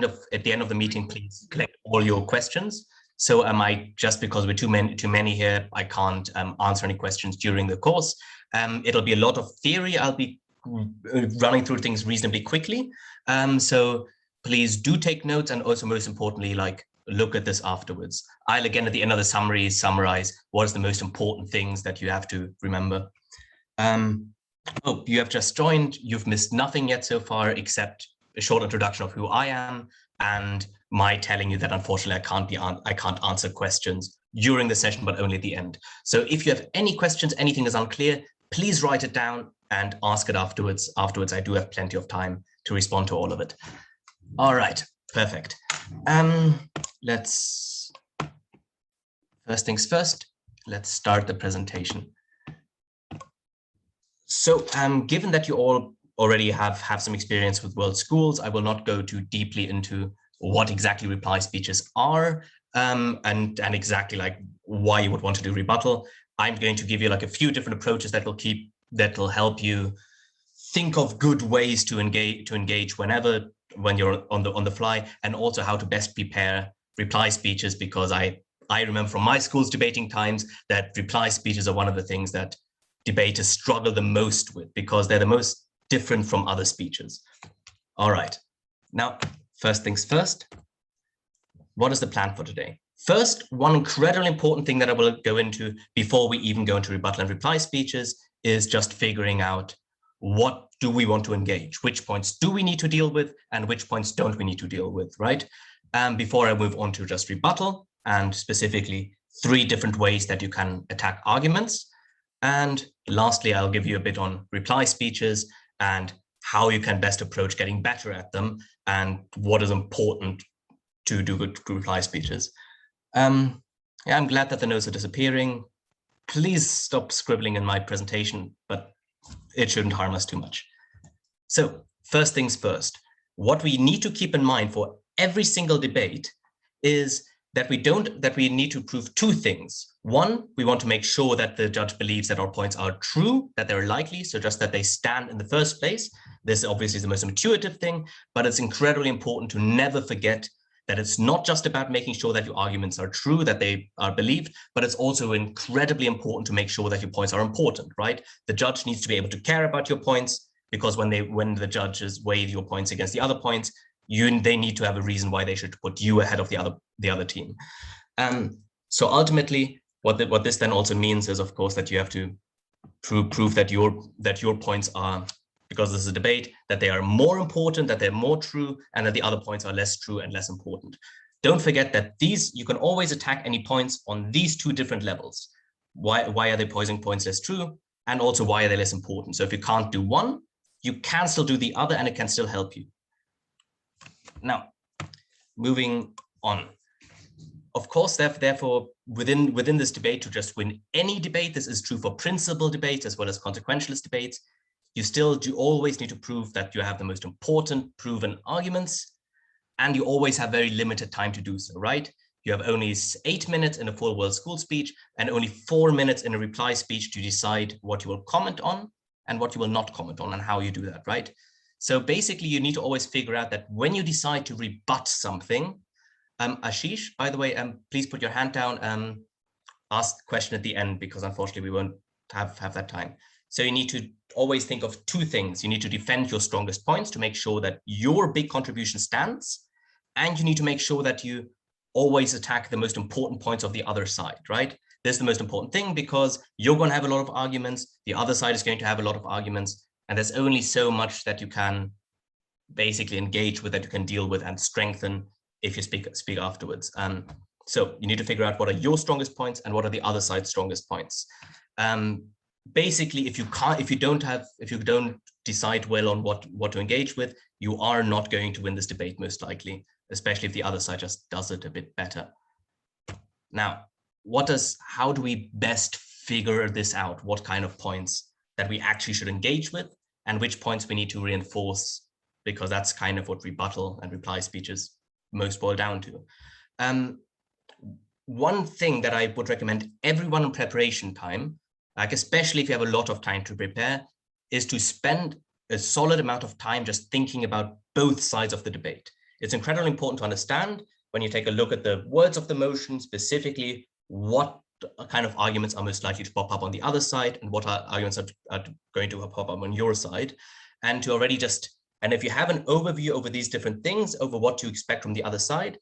at the end of the meeting, please collect all your questions. So just because we're too many here, I can't answer any questions during the course. It'll be a lot of theory. I'll be running through things reasonably quickly. So please do take notes, and also most importantly, look at this afterwards. I'll again at the end of the summary summarize what is the most important things that you have to remember. Oh, you have just joined. You've missed nothing yet so far except a short introduction of who I am and my telling you that unfortunately I can't answer questions during the session, but only at the end. So if you have any questions, anything is unclear, please write it down and ask it afterwards. Afterwards, I do have plenty of time to respond to all of it. All right, perfect. First things first, let's start the presentation. So given that you all already have some experience with world schools, I will not go too deeply into what exactly reply speeches are and exactly why you would want to do rebuttal. I'm going to give you a few different approaches that will help you think of good ways to engage when you're on the fly, and also how to best prepare reply speeches, because I remember from my school's debating times that reply speeches are one of the things that debaters struggle the most with, because they're the most different from other speeches. All right, now, first things first, what is the plan for today? First, one incredibly important thing that I will go into before we even go into rebuttal and reply speeches is just figuring out what do we want to engage, which points do we need to deal with, and which points don't we need to deal with, right? Before I move on to just rebuttal, and specifically 3 different ways that you can attack arguments. And lastly, I'll give you a bit on reply speeches and how you can best approach getting better at them, and what is important to do good reply speeches. Yeah, I'm glad that the notes are disappearing. Please stop scribbling in my presentation, but it shouldn't harm us too much. So first things first, what we need to keep in mind for every single debate is that we need to prove 2 things. One, we want to make sure that the judge believes that our points are true, that they're likely, so just that they stand in the first place. This obviously is the most intuitive thing, but it's incredibly important to never forget that it's not just about making sure that your arguments are true, that they are believed, but it's also incredibly important to make sure that your points are important, right? The judge needs to be able to care about your points, because when the judges weigh your points against the other points, they need to have a reason why they should put you ahead of the other team. So ultimately, what this then also means is, of course, that you have to prove that your points are, because this is a debate, that they are more important, that they're more true, and that the other points are less true and less important. Don't forget that you can always attack any points on these 2 different levels. Why are the opposing points less true? And also, why are they less important? So if you can't do one, you can still do the other, and it can still help you. Now, moving on. Of course, therefore, within this debate, to just win any debate, this is true for principal debates as well as consequentialist debates, you still do always need to prove that you have the most important proven arguments, and you always have very limited time to do so, right? You have only 8 minutes in a full world school speech and only 4 minutes in a reply speech to decide what you will comment on and what you will not comment on, and how you do that, right? So basically, you need to always figure out that when you decide to rebut something, Ashish, by the way, please put your hand down, ask the question at the end, because unfortunately we won't have that time. So you need to always think of 2 things. You need to defend your strongest points to make sure that your big contribution stands, and you need to make sure that you always attack the most important points of the other side, right? This is the most important thing, because you're going to have a lot of arguments, the other side is going to have a lot of arguments, and there's only so much that you can basically engage with, that you can deal with and strengthen if you speak afterwards. So you need to figure out what are your strongest points and what are the other side's strongest points. Basically, if you don't decide well on what to engage with, you are not going to win this debate, most likely, especially if the other side just does it a bit better. Now, how do we best figure this out? What kind of points that we actually should engage with, and which points we need to reinforce, because that's kind of what rebuttal and reply speeches most boil down to. One thing that I would recommend everyone in preparation time, especially if you have a lot of time to prepare, is to spend a solid amount of time just thinking about both sides of the debate. It's incredibly important to understand when you take a look at the words of the motion, specifically what kind of arguments are most likely to pop up on the other side and what arguments are going to pop up on your side. And to already and if you have an overview over these different things, over what to expect from the other side,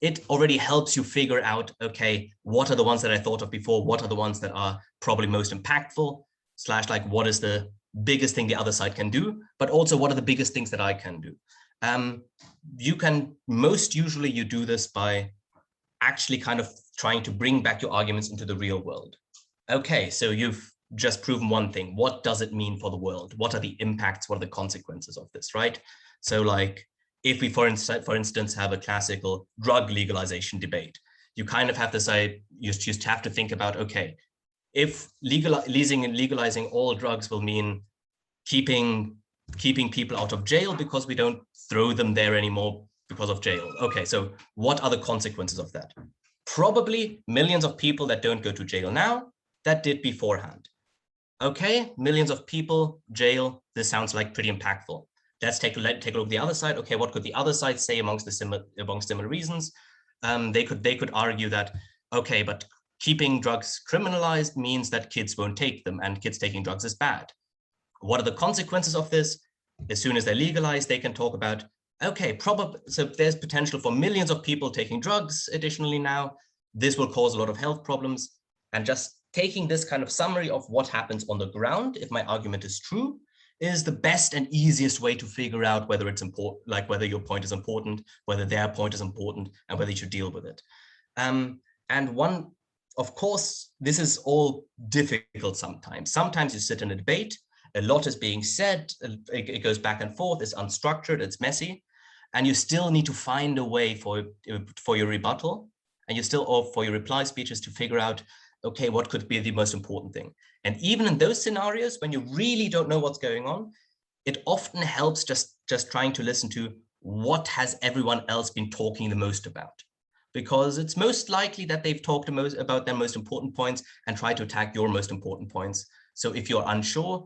it already helps you figure out, okay, what are the ones that I thought of before? What are the ones that are probably most impactful, / like what is the biggest thing the other side can do, but also what are the biggest things that I can do? You can usually you do this by actually kind of trying to bring back your arguments into the real world. Okay, so you've just proven one thing. What does it mean for the world? What are the impacts? What are the consequences of this, right? So like if we, for instance, have a classical drug legalization debate, you kind of have to say, you just have to think about, okay, if legalizing all drugs will mean keeping people out of jail because we don't throw them there anymore because of jail. Okay, so what are the consequences of that? Probably millions of people that don't go to jail now that did beforehand. Okay, millions of people, jail, this sounds like pretty impactful. Let's take a look at the other side. Okay, what could the other side say amongst similar reasons? They could argue that, okay, but keeping drugs criminalized means that kids won't take them, and kids taking drugs is bad. What are the consequences of this? As soon as they're legalized, they can talk about, okay, so there's potential for millions of people taking drugs additionally now. This will cause a lot of health problems. And just taking this kind of summary of what happens on the ground, if my argument is true, is the best and easiest way to figure out whether it's important, like whether your point is important, whether their point is important, and whether you should deal with it. Of course, this is all difficult sometimes. Sometimes you sit in a debate, a lot is being said, it goes back and forth, it's unstructured, it's messy, and you still need to find a way for your rebuttal, and for your reply speeches to figure out, okay, what could be the most important thing? And even in those scenarios, when you really don't know what's going on, it often helps just trying to listen to what has everyone else been talking the most about, because it's most likely that they've talked about their most important points and try to attack your most important points. So if you're unsure,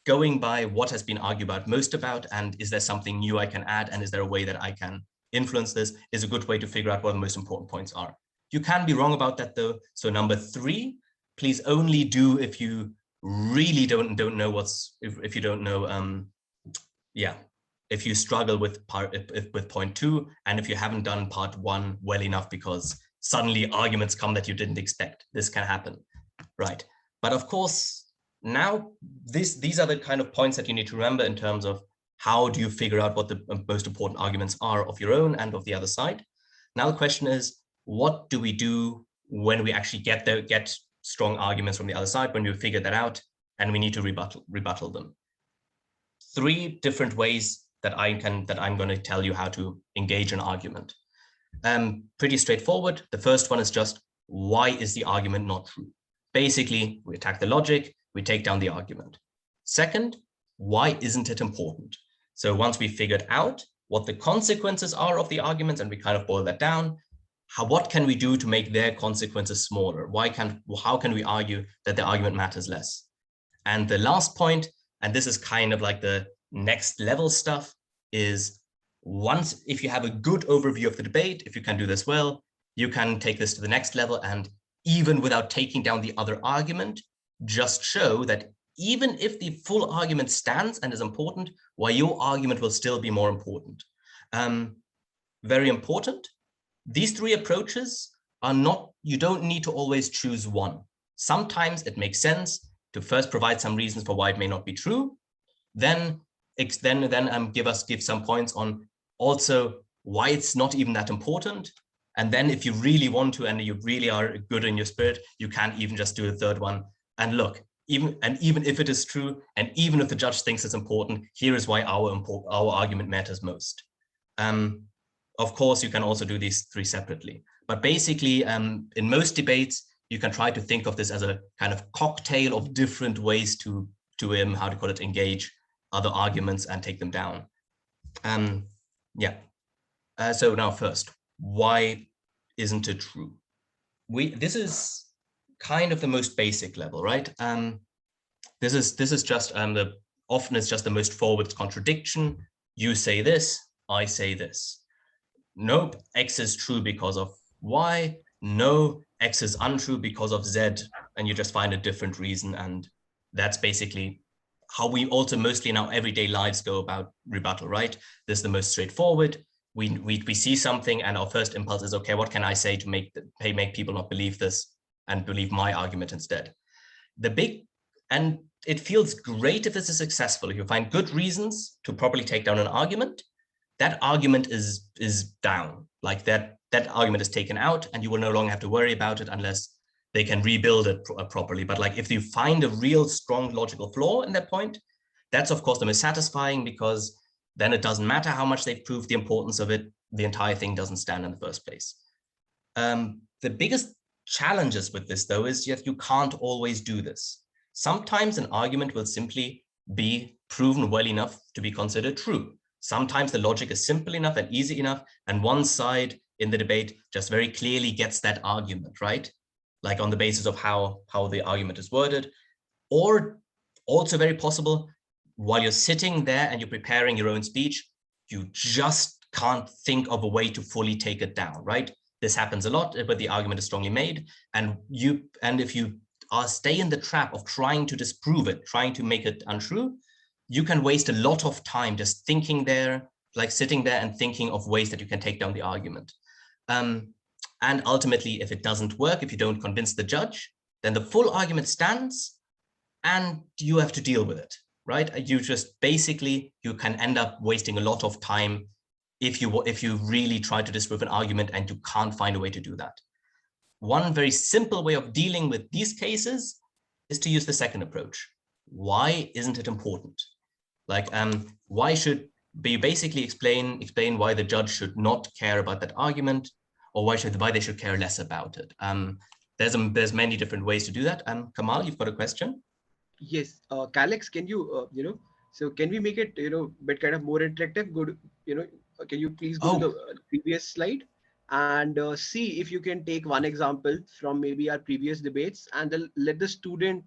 going by what has been argued about most about, and is there something new I can add, and is there a way that I can influence this, is a good way to figure out what the most important points are. You can be wrong about that though. So number 3, please only do if you really don't know if you don't know, if you struggle with point 2, and if you haven't done part 1 well enough because suddenly arguments come that you didn't expect. This can happen, right? But of course, now these are the kind of points that you need to remember in terms of how do you figure out what the most important arguments are of your own and of the other side. Now the question is, what do we do when we actually get strong arguments from the other side, when we figure that out and we need to rebuttal them? 3 different ways that I'm going to tell you how to engage an argument. Pretty straightforward. The first one is just, why is the argument not true? Basically, we attack the logic, we take down the argument. Second, why isn't it important? So once we figured out what the consequences are of the arguments and we kind of boil that down, what can we do to make their consequences smaller? How can we argue that the argument matters less? And the last point, and this is kind of like the next level stuff, is if you have a good overview of the debate, if you can do this well, you can take this to the next level, and even without taking down the other argument, just show that even if the full argument stands and is important, why your argument will still be more important. Very important. These 3 approaches are not, you don't need to always choose one. Sometimes it makes sense to first provide some reasons for why it may not be true, then give some points on also why it's not even that important. And then if you really want to, and you really are good in your spirit, you can even just do a 3rd one. And look, even if it is true, and even if the judge thinks it's important, here is why our argument matters most. Of course, you can also do these 3 separately. But basically, in most debates, you can try to think of this as a kind of cocktail of different ways to engage other arguments and take them down. So now first, why isn't it true? This is kind of the most basic level, right? This is just often it's just the most forward contradiction. You say this, I say this. nope, X is true because of Y. No, X is untrue because of Z. And you just find a different reason. And that's basically how we also mostly in our everyday lives go about rebuttal, right? This is the most straightforward. We see something and our first impulse is, okay, what can I say to make people not believe this and believe my argument instead? And it feels great if this is successful. If you find good reasons to properly take down an argument, that argument is down. Like that argument is taken out and you will no longer have to worry about it unless they can rebuild it properly. But like if you find a real strong logical flaw in that point, that's of course the most satisfying, because then it doesn't matter how much they've proved the importance of it, the entire thing doesn't stand in the first place. The biggest challenges with this though is that you can't always do this. Sometimes an argument will simply be proven well enough to be considered true. Sometimes the logic is simple enough and easy enough, and one side in the debate just very clearly gets that argument, right? Like on the basis of how the argument is worded. Or also very possible, while you're sitting there and you're preparing your own speech, you just can't think of a way to fully take it down, right? This happens a lot, but the argument is strongly made. And if you stay in the trap of trying to disprove it, trying to make it untrue, you can waste a lot of time just thinking there, like sitting there and thinking of ways that you can take down the argument. And ultimately, if it doesn't work, if you don't convince the judge, then the full argument stands and you have to deal with it, right? You just basically, you can end up wasting a lot of time if you really try to disprove an argument and you can't find a way to do that. One very simple way of dealing with these cases is to use the second approach. Why isn't it important? Like, why should you basically explain why the judge should not care about that argument, or why they should care less about it? There's many different ways to do that. Kamal, you've got a question? Yes, Calix, can you so can we make it bit kind of more interactive? Good, can you please go to the Oh, previous slide and see if you can take one example from maybe our previous debates, and then let the student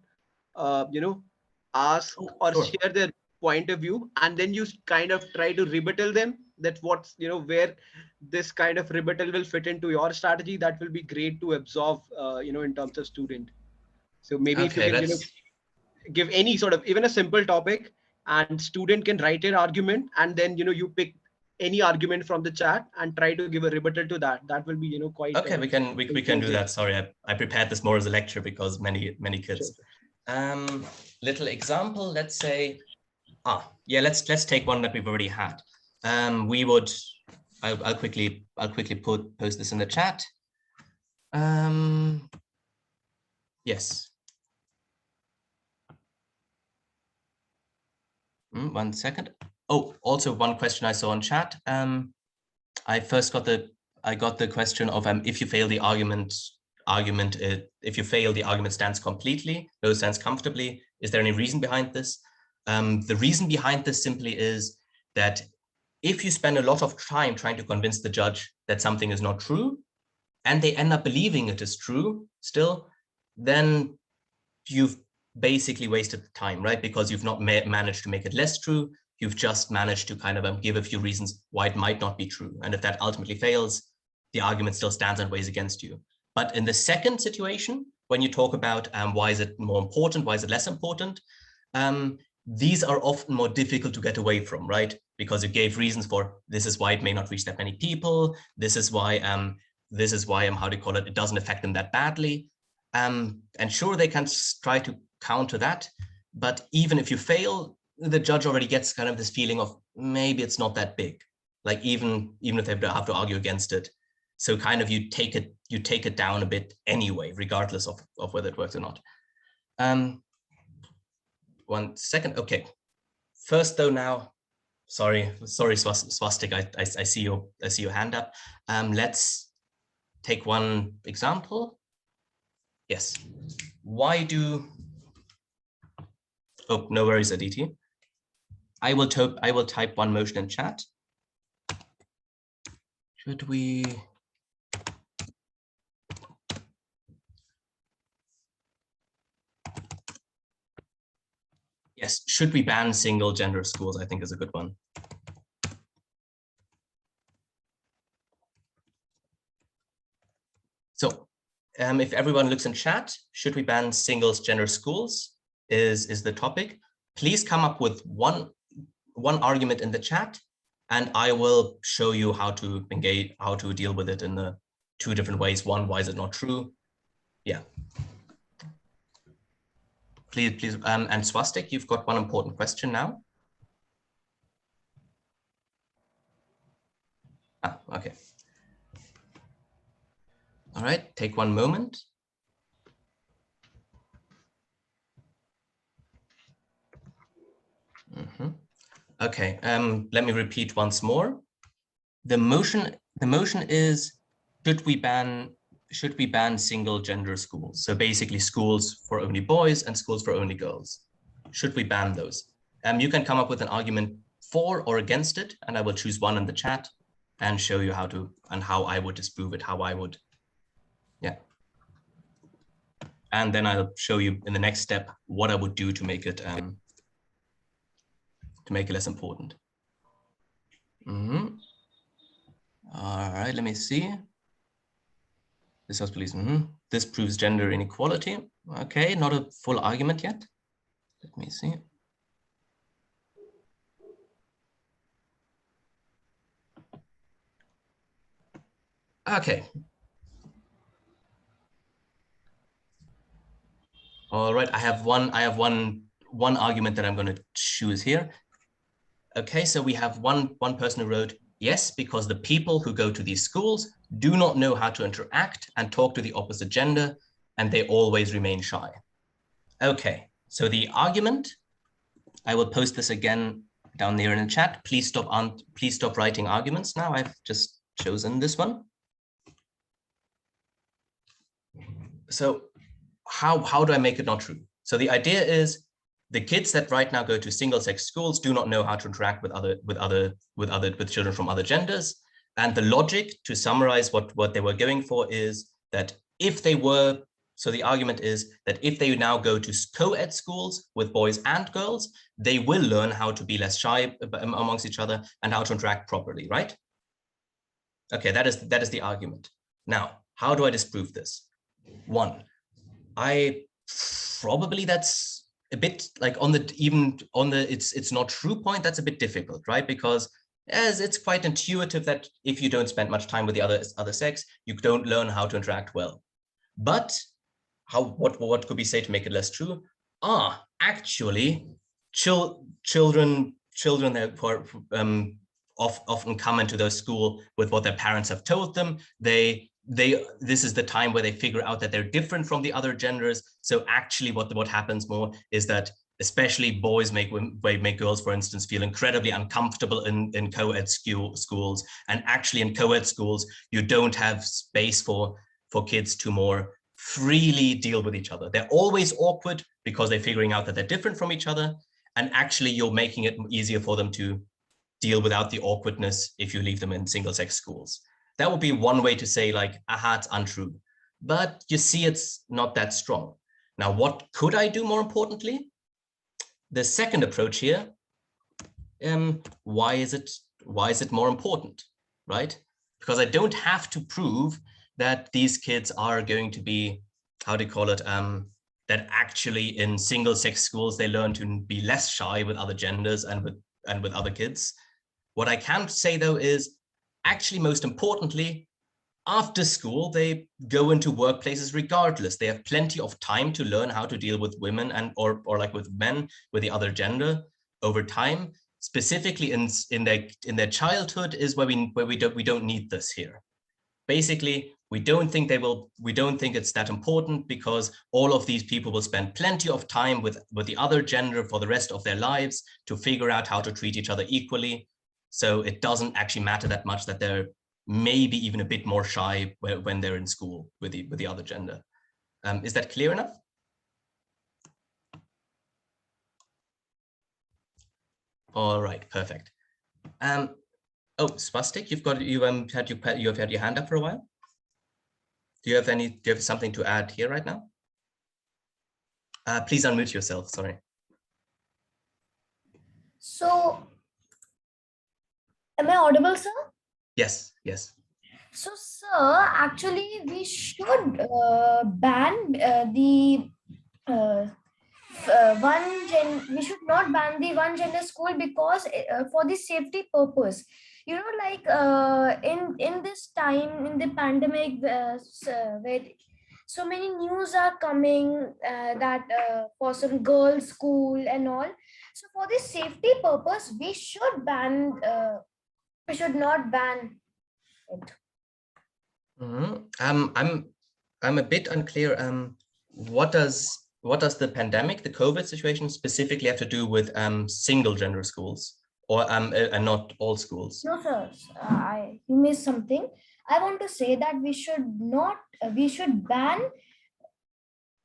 ask or sure. share their point of view, and then you kind of try to rebuttal them, that what's where this kind of rebuttal will fit into your strategy. That will be great to absorb in terms of student. So maybe if you Okay, can let's. give any sort of even a simple topic, and student can write an argument, and then you pick any argument from the chat and try to give a rebuttal to that. That will be quite Okay, we can do inclusive. that. Sorry, I prepared this more as a lecture because many Sure, kids. sure. Little example. Let's say, yeah. Let's take one that we've already had. We would. I'll quickly post this in the chat. Yes. 1 second. Oh, also one question I saw in chat. I first got the question of if you fail the argument, if you fail the argument stands completely, no stands comfortably. Is there any reason behind this? The reason behind this simply is that if you spend a lot of time trying to convince the judge that something is not true, and they end up believing it is true still, then you've basically wasted the time, right? Because you've not managed to make it less true. You've just managed to kind of give a few reasons why it might not be true. And if that ultimately fails, the argument still stands and weighs against you. But in the second situation, when you talk about why is it more important, why is it less important, these are often more difficult to get away from, right? Because you gave reasons for this is why it may not reach that many people. This is why how do you call it? It doesn't affect them that badly. And sure, they can try to counter that, but even if you fail, the judge already gets kind of this feeling of maybe it's not that big. Like even if they have to argue against it, so kind of you take it down a bit anyway, regardless of whether it works or not. 1 second. Okay. First, though, now, sorry, Swastik. I see your hand up. Let's take one example. Yes. Why do? Oh, no worries, Aditi. I will type one motion in chat. Should we? Yes, should we ban single gender schools? I think is a good one. So if everyone looks in chat, should we ban singles gender schools is the topic. Please come up with one argument in the chat, and I will show you how to engage, how to deal with it in the two different ways. One, why is it not true? Yeah. Please, and Swastik, you've got one important question now. Ah, okay. All right, take one moment. Okay, let me repeat once more. The motion is, should we ban single gender schools? So basically schools for only boys and schools for only girls. Should we ban those? You can come up with an argument for or against it, and I will choose one in the chat and show you how I would disprove it, how I would, yeah. And then I'll show you in the next step what I would do to make it less important. All right, let me see. This was police. This proves gender inequality. Okay, not a full argument yet. Let me see. Okay. All right, I have one argument that I'm going to choose here. Okay, so we have one person who wrote, yes, because the people who go to these schools do not know how to interact and talk to the opposite gender, and they always remain shy. Okay, so the argument, I will post this again down there in the chat. Please stop writing arguments now. I've just chosen this one. So how do I make it not true? So the idea is the kids that right now go to single-sex schools do not know how to interact with children from other genders. And the logic, to summarize what they were going for, is that if they were, so the argument is that if they now go to co-ed schools with boys and girls, they will learn how to be less shy amongst each other and how to interact properly, right? Okay, that is the argument. Now, how do I disprove this? One, probably that's a bit like it's not true point, that's a bit difficult, right? Because as it's quite intuitive that if you don't spend much time with the other sex, you don't learn how to interact well. But what could we say to make it less true? Actually, children that often come into their school with what their parents have told them. This is the time where they figure out that they're different from the other genders. So actually what happens more is that especially boys make girls, for instance, feel incredibly uncomfortable in co-ed schools. And actually in co-ed schools, you don't have space for kids to more freely deal with each other. They're always awkward because they're figuring out that they're different from each other. And actually you're making it easier for them to deal without the awkwardness if you leave them in single-sex schools. That would be one way to say like, aha, it's untrue. But you see, it's not that strong. Now, what could I do more importantly? The second approach here, why is it more important, right? Because I don't have to prove that these kids are going to be, how do you call it, that actually in single-sex schools, they learn to be less shy with other genders and with other kids. What I can say though is, actually, most importantly, after school, they go into workplaces regardless. They have plenty of time to learn how to deal with women or like with men, with the other gender over time. Specifically in their childhood is where we don't need this here. Basically, we don't think it's that important because all of these people will spend plenty of time with the other gender for the rest of their lives to figure out how to treat each other equally. So it doesn't actually matter that much that they're maybe even a bit more shy when they're in school with the other gender. Is that clear enough? All right, perfect. Oh, Spastic, you have had your hand up for a while. Do you have something to add here right now? Please unmute yourself. Sorry. So, am I audible, sir? Yes. Yes. So, sir, actually, we should ban the uh, we should not ban the one gender school because for the safety purpose, like in this time in the pandemic, where so many news are coming that for some girls school and all. So for the safety purpose we should not ban it. I'm a bit unclear. What does the pandemic, the COVID situation specifically have to do with single gender schools or and not all schools? No, sir. You missed something. I want to say that we should not. We should ban.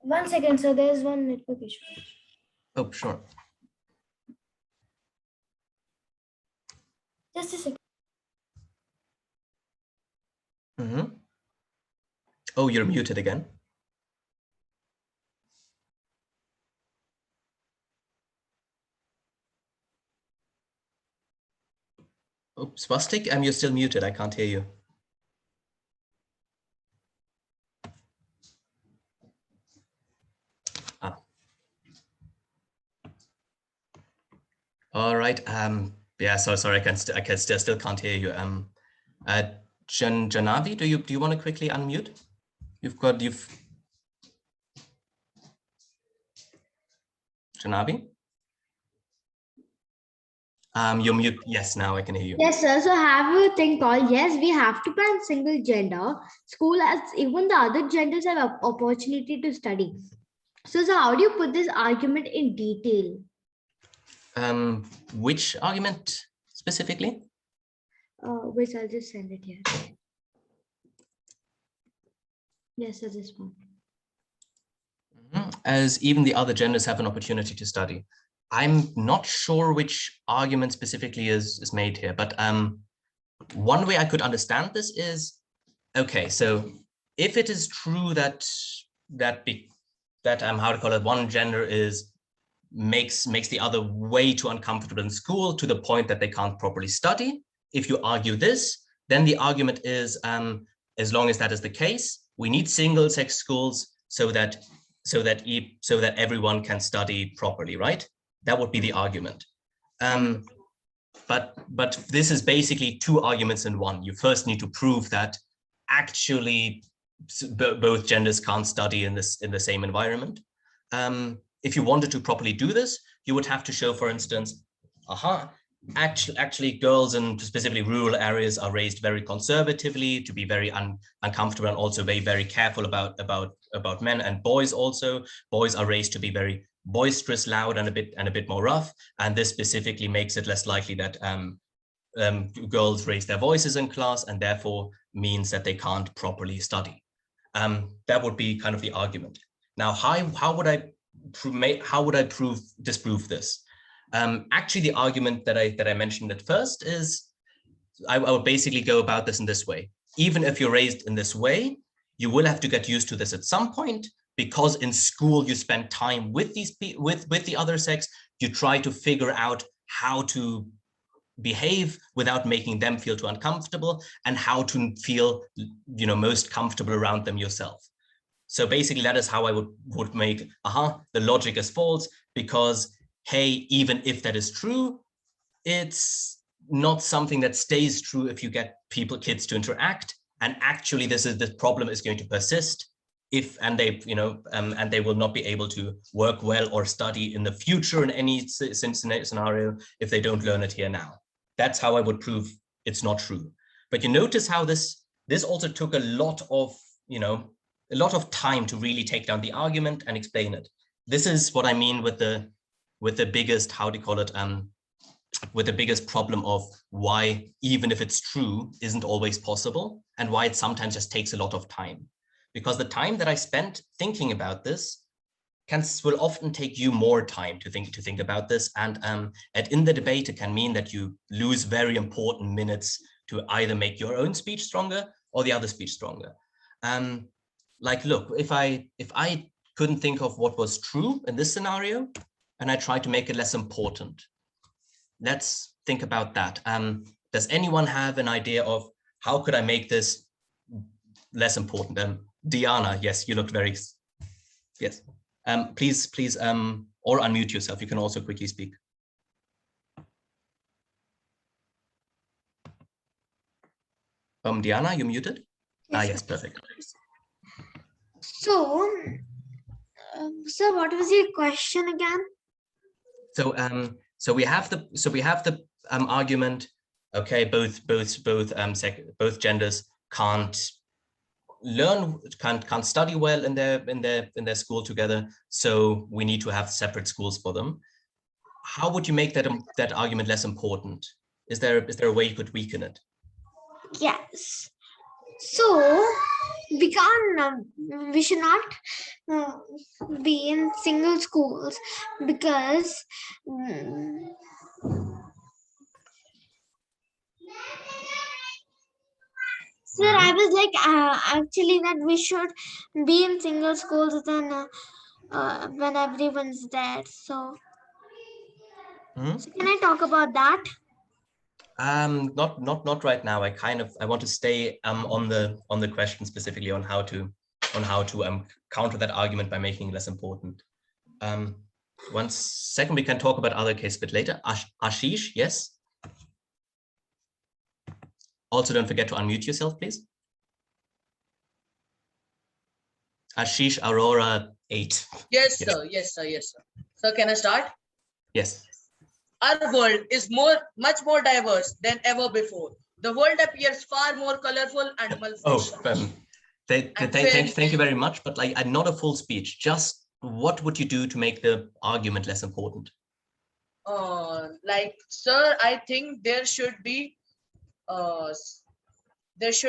One second, sir. There's one network issue. Oh, sure. Just a second. Oh, you're muted again. Oh, Swastik, you're still muted. I can't hear you. Ah. All right. Yeah. So sorry. I can still can't hear you. Janavi, do you want to quickly unmute? Janavi. You're mute. Yes, now I can hear you. Yes, sir. So have you think all? Yes, we have to ban single gender school as even the other genders have an opportunity to study. So how do you put this argument in detail? Which argument specifically? Which I'll just send it here. Yes, sir, this one. As even the other genders have an opportunity to study. I'm not sure which argument specifically is made here, but one way I could understand this is, okay, so if it is true that how to call it, one gender makes the other way too uncomfortable in school to the point that they can't properly study, if you argue this, then the argument is, as long as that is the case, we need single-sex schools so that everyone can study properly, right? That would be the argument. But this is basically two arguments in one. You first need to prove that actually both genders can't study in the same environment. If you wanted to properly do this, you would have to show, for instance, actually girls in specifically rural areas are raised very conservatively to be very uncomfortable and also very careful about men, and boys are raised to be very boisterous, loud, and a bit more rough, and this specifically makes it less likely that girls raise their voices in class, and therefore means that they can't properly study. That would be kind of the argument. Now, how would I disprove this? Actually, the argument that I mentioned at first is, I would basically go about this in this way. Even if you're raised in this way, you will have to get used to this at some point, because in school you spend time with the other sex. You try to figure out how to behave without making them feel too uncomfortable, and how to feel most comfortable around them yourself. So basically, that is how I would make the logic is false, because hey, even if that is true, it's not something that stays true if you get kids to interact. And actually, this problem is going to persist and they will not be able to work well or study in the future in any scenario if they don't learn it here now. That's how I would prove it's not true. But you notice how this also took a lot of time to really take down the argument and explain it. This is what I mean with the biggest, how do you call it, with the biggest problem of why, even if it's true, isn't always possible, and why it sometimes just takes a lot of time. Because the time that I spent thinking about this will often take you more time to think about this, and in the debate it can mean that you lose very important minutes to either make your own speech stronger or the other speech stronger. Like, look, if I couldn't think of what was true in this scenario, and I tried to make it less important, let's think about that. Does anyone have an idea of how could I make this less important. Diana, yes, you looked very, yes. Please, or unmute yourself. You can also quickly speak. Diana, you muted? Yes, Yes, perfect. So, sir, what was your question again? So we have the argument. Okay, both genders can't learn, can't study well in their school together. So we need to have separate schools for them. How would you make that argument less important? Is there a way you could weaken it? Yes. So we can't. We should not be in single schools because. Sir, I was like, actually, that we should be in single schools then when everyone's there. So, so can I talk about that? Not right now. I want to stay on the question specifically on how to counter that argument by making it less important. 1 second, we can talk about other cases a bit later. Ashish, yes. Also, don't forget to unmute yourself, please. Ashish Aurora 8. Yes, sir. Yes, sir. Yes, sir. So can I start? Yes. Our world is much more diverse than ever before. The world appears far more colorful and malfunction. Thank you very much. But like, not a full speech. Just what would you do to make the argument less important? Like, sir, I think there should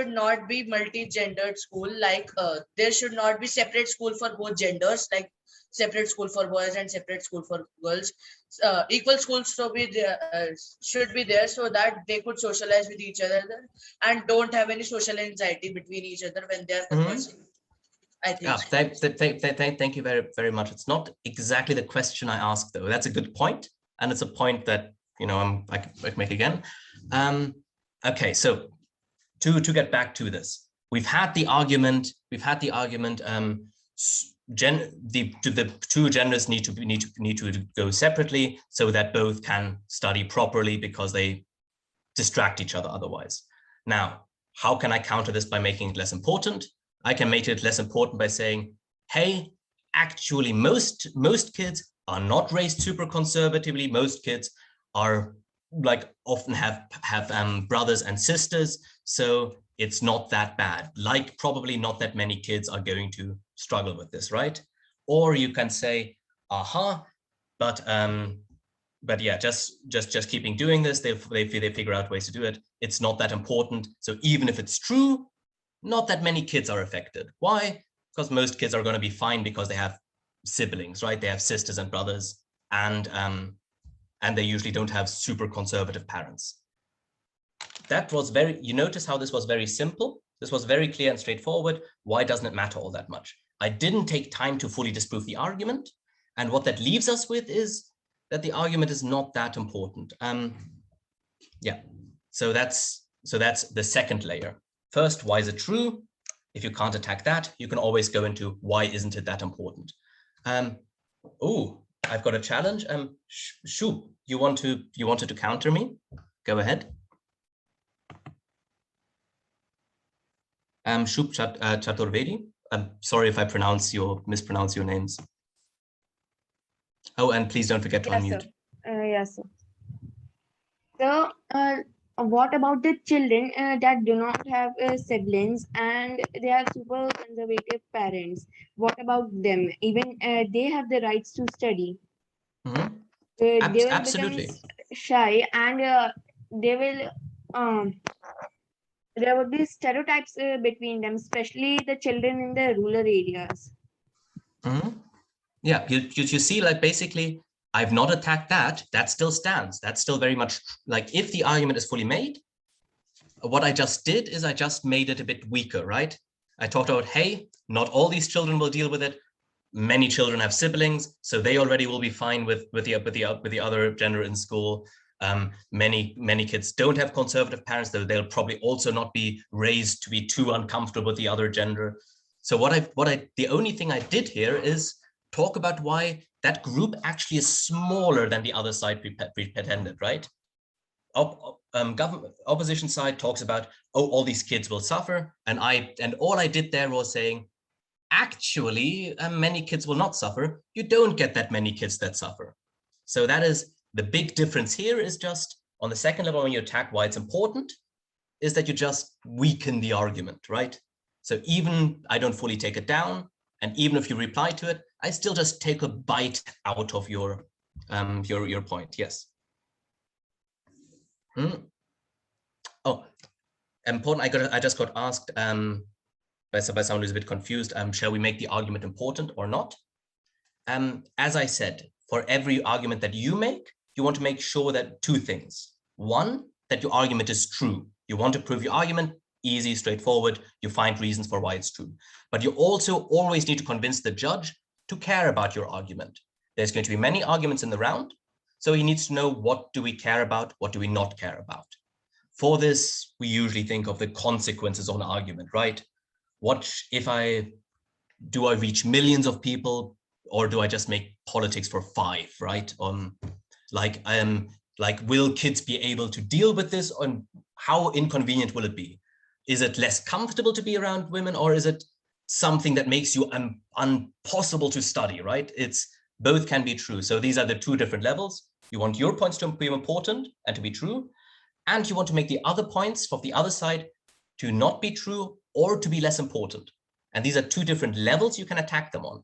not be multi-gendered school. Like there should not be separate school for both genders, like separate school for boys and separate school for girls. Equal schools should be there so that they could socialize with each other and don't have any social anxiety between each other when they are conversing. I think. Yeah, thank you very much. It's not exactly the question I asked, though. That's a good point, and it's a point that I can make again. Okay, so to get back to this, we've had the argument. The two genders need to go separately so that both can study properly because they distract each other otherwise. Now, how can I counter this by making it less important? I can make it less important by saying, hey, actually, most kids are not raised super conservatively. Most kids are like often have brothers and sisters, so it's not that bad. Like probably not that many kids are going to struggle with this, right? Or you can say, but yeah, just keeping doing this, they figure out ways to do it. It's not that important. So even if it's true, not that many kids are affected. Why? Because most kids are going to be fine because they have siblings, right? They have sisters and brothers, and they usually don't have super conservative parents. That was you notice how this was very simple. This was very clear and straightforward. Why doesn't it matter all that much? I didn't take time to fully disprove the argument. And what that leaves us with is that the argument is not that important. Yeah, so that's the second layer. First, why is it true? If you can't attack that, you can always go into why isn't it that important? Oh, I've got a challenge. Shub, you wanted to counter me? Go ahead. Shub Chaturvedi. I'm sorry if I mispronounce your names. Oh, and please don't forget to unmute. Yes, sir. So, what about the children that do not have siblings and they have super conservative parents? What about them? Even they have the rights to study. Mm-hmm. They will Absolutely. become shy and they will. There would be stereotypes between them, especially the children in the rural areas. Mm-hmm. Yeah, you see, like basically, I've not attacked that. That still stands. That's still very much like if the argument is fully made, what I just did is I just made it a bit weaker, right? I talked about, hey, not all these children will deal with it. Many children have siblings, so they already will be fine with the other gender in school. Many kids don't have conservative parents, though they'll probably also not be raised to be too uncomfortable with the other gender. So the only thing I did here is talk about why that group actually is smaller than the other side pretended, right? Government opposition side talks about, oh, all these kids will suffer, and all I did there was saying, actually, many kids will not suffer. You don't get that many kids that suffer. So that is the big difference here, is just on the second level, when you attack why it's important, is that you just weaken the argument, right? So even I don't fully take it down, and even if you reply to it, I still just take a bite out of your point. Yes. Oh, important. I just got asked by someone who's a bit confused. Shall we make the argument important or not? As I said, for every argument that you make, you want to make sure that two things. One, that your argument is true. You want to prove your argument, easy, straightforward. You find reasons for why it's true. But you also always need to convince the judge to care about your argument. There's going to be many arguments in the round, so he needs to know, what do we care about? What do we not care about? For this, we usually think of the consequences of an argument, right? What if do I reach millions of people, or do I just make politics for 5, right? Like, will kids be able to deal with this? And how inconvenient will it be? Is it less comfortable to be around women, or is it something that makes you impossible to study, right? Both can be true. So these are the two different levels. You want your points to be important and to be true, and you want to make the other points of the other side to not be true or to be less important. And these are two different levels you can attack them on.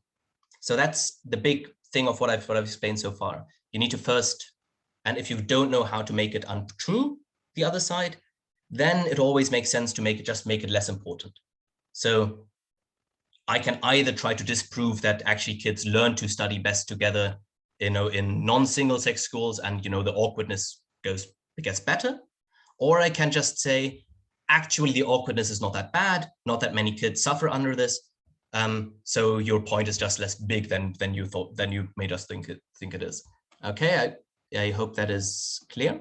So that's the big thing of what I've explained so far. You need to first, and if you don't know how to make it untrue, the other side, then it always makes sense to make it less important. So I can either try to disprove that actually kids learn to study best together, in non-single sex schools, and the awkwardness gets better, or I can just say, actually the awkwardness is not that bad, not that many kids suffer under this. So your point is just less big than you made us think it is. Okay, I hope that is clear.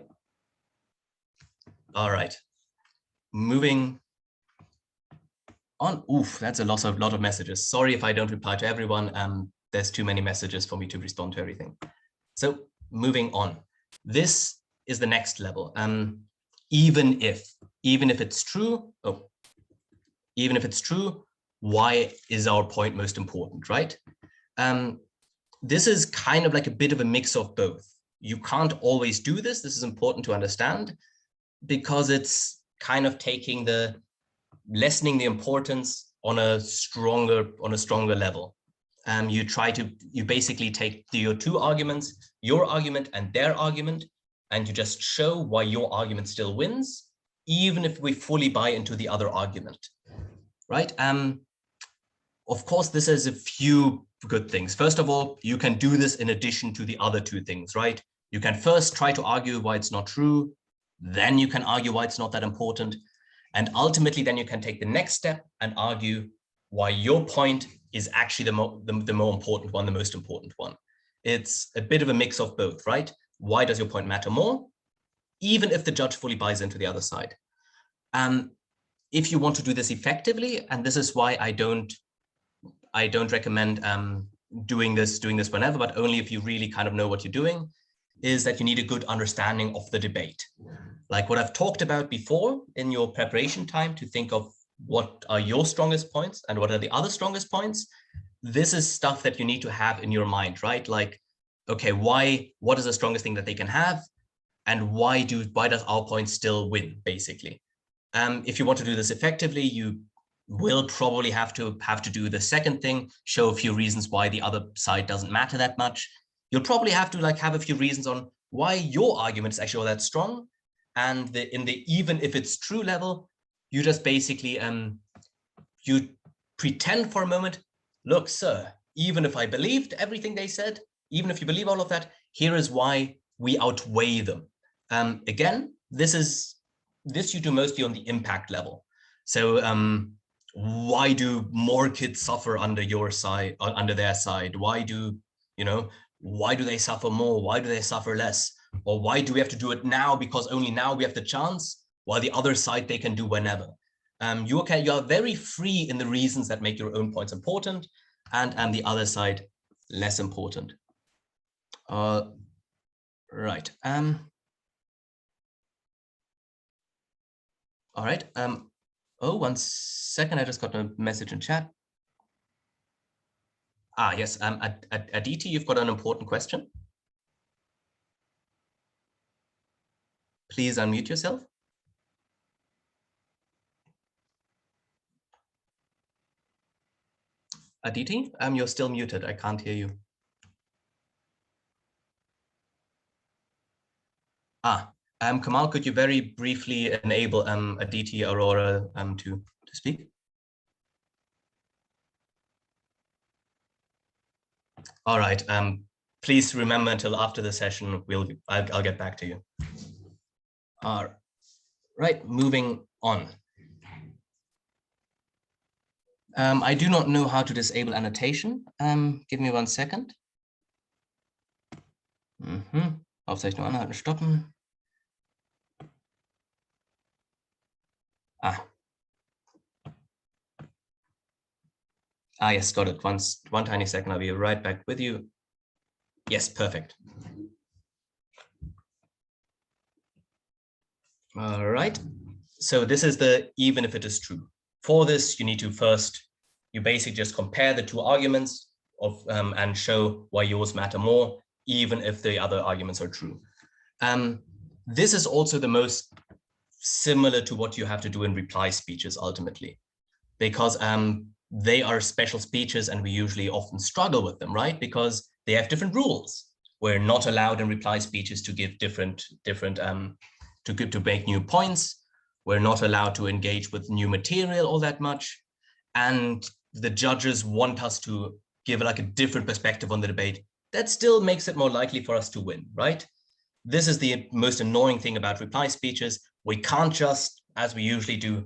All right, moving on. Oof, that's a lot of messages. Sorry if I don't reply to everyone. There's too many messages for me to respond to everything. So moving on, this is the next level. Even if it's true, why is our point most important, right? This is kind of like a bit of a mix of both. You can't always do this. This is important to understand, because it's kind of lessening the importance on a stronger level. You basically take your two arguments, your argument and their argument, and you just show why your argument still wins, even if we fully buy into the other argument, right? Of course, this has a few good things. First of all, you can do this in addition to the other two things, right? You can first try to argue why it's not true, then you can argue why it's not that important, and ultimately then you can take the next step and argue why your point is actually the more important one, the most important one. It's a bit of a mix of both, right? Why does your point matter more, even if the judge fully buys into the other side? If you want to do this effectively, and this is why I don't recommend doing this whenever, but only if you really kind of know what you're doing, is that you need a good understanding of the debate. Like what I've talked about before in your preparation time, to think of what are your strongest points and what are the other strongest points. This is stuff that you need to have in your mind, right? Like, okay, what is the strongest thing that they can have? And why does our point still win, basically? If you want to do this effectively, you will probably have to do the second thing, show a few reasons why the other side doesn't matter that much. You'll probably have to have a few reasons on why your argument is actually all that strong. And in the even if it's true level, you just basically you pretend for a moment, look, sir, even if I believed everything they said, even if you believe all of that, here is why we outweigh them. Again, this you do mostly on the impact level. So why do more kids suffer under your side, or under their side? Why do they suffer more? Why do they suffer less? Or why do we have to do it now? Because only now we have the chance, while the other side they can do whenever. You are very free in the reasons that make your own points important, and the other side less important. Right. All right. Oh, 1 second. I just got a message in chat. Ah, yes. Aditi, you've got an important question. Please unmute yourself. Aditi, you're still muted. I can't hear you. Kamal, could you very briefly enable Aditi Aurora to speak? All right. Please remember until after the session, I'll get back to you. All right, moving on. I do not know how to disable annotation. Give me 1 second. Aufzeichnung anhalten, stoppen. Yes, got it. One tiny second. I'll be right back with you. Yes, perfect. All right. So this is the even if it is true. For this, you need to first, you basically just compare the two arguments of and show why yours matter more, even if the other arguments are true. This is also the most similar to what you have to do in reply speeches ultimately, because they are special speeches and we usually often struggle with them, right? Because they have different rules. We're not allowed in reply speeches to give to make new points. We're not allowed to engage with new material all that much. And the judges want us to give like a different perspective on the debate. That still makes it more likely for us to win, right? This is the most annoying thing about reply speeches. We can't just, as we usually do,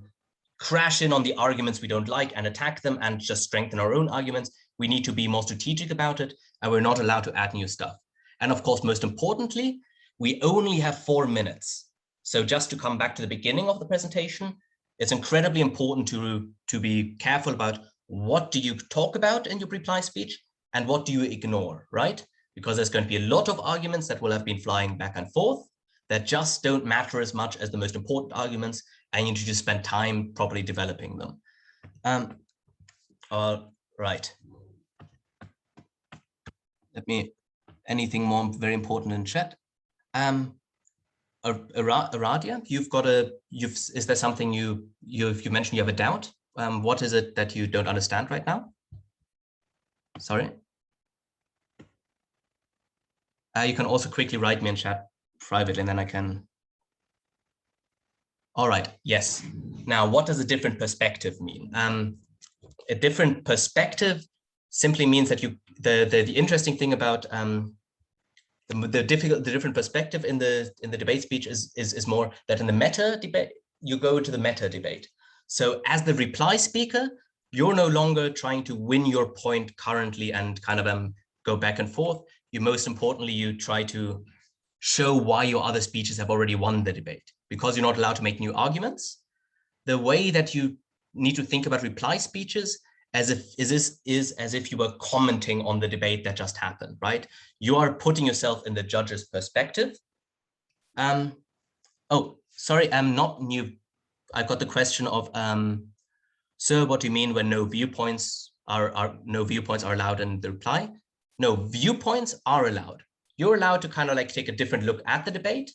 crash in on the arguments we don't like and attack them and just strengthen our own arguments. We need to be more strategic about it, and we're not allowed to add new stuff. And of course, most importantly, we only have 4 minutes. So just to come back to the beginning of the presentation, it's incredibly important to be careful about what do you talk about in your reply speech and what do you ignore, right? Because there's going to be a lot of arguments that will have been flying back and forth that just don't matter as much as the most important arguments, and you need to just spend time properly developing them. All right. Anything more very important in chat? Aradia, is there something you mentioned you have a doubt? What is it that you don't understand right now? Sorry. You can also quickly write me in chat privately, and then I can. All right. Yes. Now, what does a different perspective mean? A different perspective simply means that the interesting thing about the different perspective in the debate speech is more that in the meta debate you go to the meta debate. So as the reply speaker, you're no longer trying to win your point currently and kind of go back and forth. Most importantly, you try to show why your other speeches have already won the debate, because you're not allowed to make new arguments. The way that you need to think about reply speeches is as if you were commenting on the debate that just happened, right? You are putting yourself in the judge's perspective. Oh, sorry, I'm not new. I've got the question of, sir, what do you mean when no viewpoints are allowed in the reply? No, viewpoints are allowed. You're allowed to kind of like take a different look at the debate,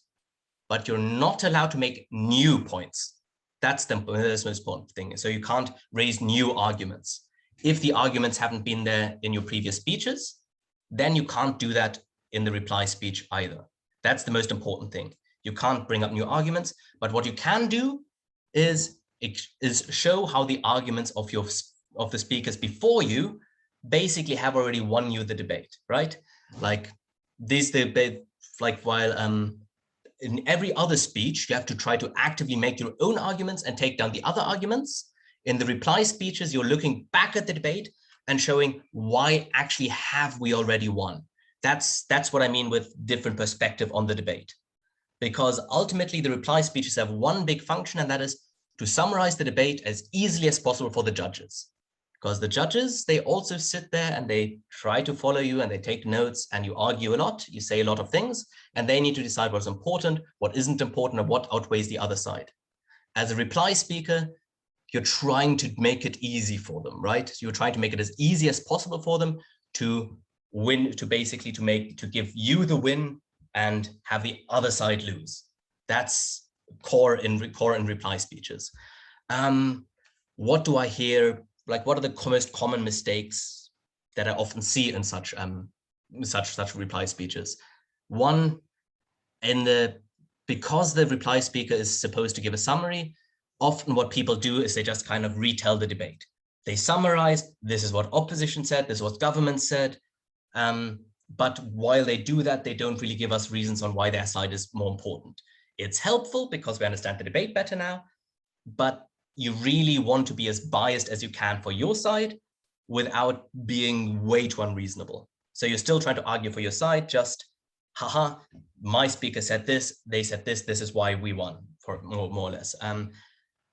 but you're not allowed to make new points. That's the most important thing. So you can't raise new arguments. If the arguments haven't been there in your previous speeches, then you can't do that in the reply speech either. That's the most important thing. You can't bring up new arguments, but what you can do is show how the arguments of the speakers before you basically have already won you the debate, right? Like this debate, like while in every other speech, you have to try to actively make your own arguments and take down the other arguments. In the reply speeches, you're looking back at the debate and showing why actually have we already won. That's what I mean with different perspective on the debate. Because ultimately the reply speeches have one big function, and that is to summarize the debate as easily as possible for the judges. Because the judges, they also sit there and they try to follow you and they take notes, and you argue a lot, you say a lot of things, and they need to decide what's important, what isn't important, and what outweighs the other side. As a reply speaker, you're trying to make it easy for them, right? You're trying to make it as easy as possible for them to win, to basically to give you the win and have the other side lose. That's core in reply speeches. What do I hear? Like, what are the most common mistakes that I often see in such reply speeches? One, because the reply speaker is supposed to give a summary, often what people do is they just kind of retell the debate. They summarize, this is what opposition said, this is what government said. But while they do that, they don't really give us reasons on why their side is more important. It's helpful because we understand the debate better now, but you really want to be as biased as you can for your side without being way too unreasonable. So you're still trying to argue for your side, just, haha, my speaker said this, they said this is why we won, for more or less.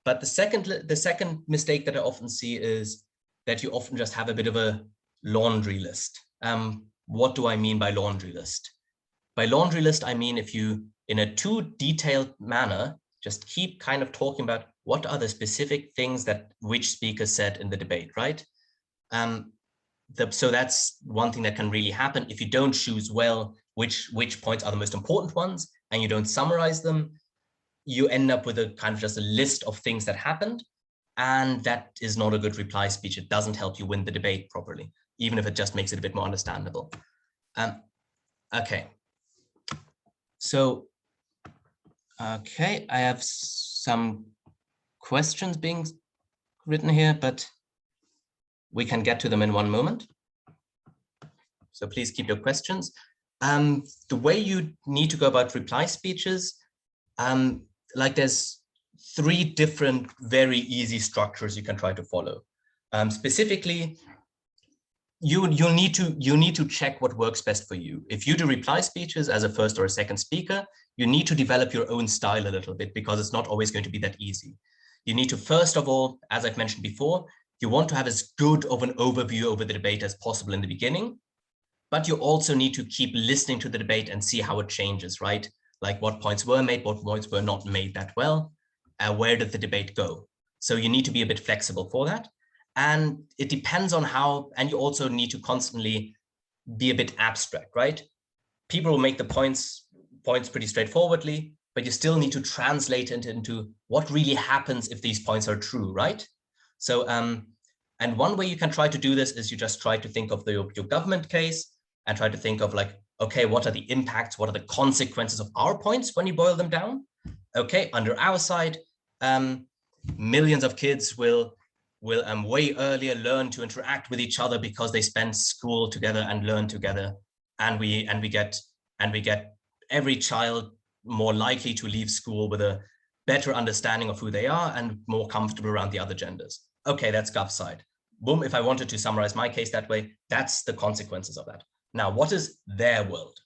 But the second mistake that I often see is that you often just have a bit of a laundry list. What do I mean by laundry list? By laundry list, I mean if you, in a too detailed manner, just keep kind of talking about what are the specific things that which speaker said in the debate, right? So that's one thing that can really happen if you don't choose well which points are the most important ones and you don't summarize them. You end up with a kind of just a list of things that happened, and that is not a good reply speech. It doesn't help you win the debate properly, even if it just makes it a bit more understandable. Okay. So, okay, I have some questions being written here, but we can get to them in one moment. So please keep your questions. The way you need to go about reply speeches, like there's 3 different very easy structures you can try to follow. Specifically, you need to check what works best for you. If you do reply speeches as a first or a second speaker, you need to develop your own style a little bit, because it's not always going to be that easy. You need to, first of all, as I've mentioned before, you want to have as good of an overview over the debate as possible in the beginning, but you also need to keep listening to the debate and see how it changes, right? Like what points were made, what points were not made that well, where did the debate go? So you need to be a bit flexible for that. And it depends on how, and you also need to constantly be a bit abstract, right? People will make the points pretty straightforwardly, but you still need to translate it into what really happens if these points are true, right? So, and one way you can try to do this is you just try to think of your government case and try to think of like, okay, what are the impacts? What are the consequences of our points when you boil them down? Okay, under our side, millions of kids will way earlier learn to interact with each other because they spend school together and learn together, and we get every child more likely to leave school with a better understanding of who they are and more comfortable around the other genders. Okay, that's Gov side. Boom, if I wanted to summarize my case that way, that's the consequences of that. Now, what is their world?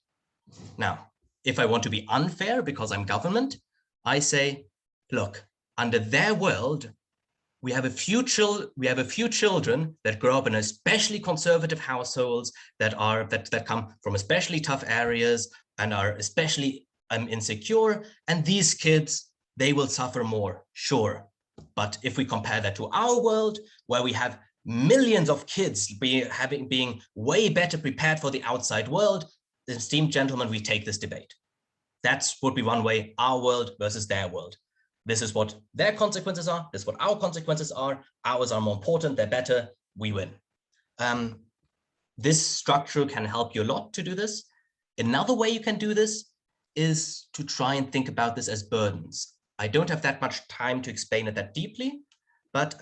Now, if I want to be unfair because I'm government, I say, look, under their world, we have a few children that grow up in especially conservative households that come from especially tough areas and are especially insecure, and these kids, they will suffer more, sure. But if we compare that to our world, where we have millions of kids being way better prepared for the outside world, esteemed gentlemen, we take this debate. That would be one way, our world versus their world. This is what their consequences are. This is what our consequences are. Ours are more important. They're better. We win. This structure can help you a lot to do this. Another way you can do this is to try and think about this as burdens. I don't have that much time to explain it that deeply, but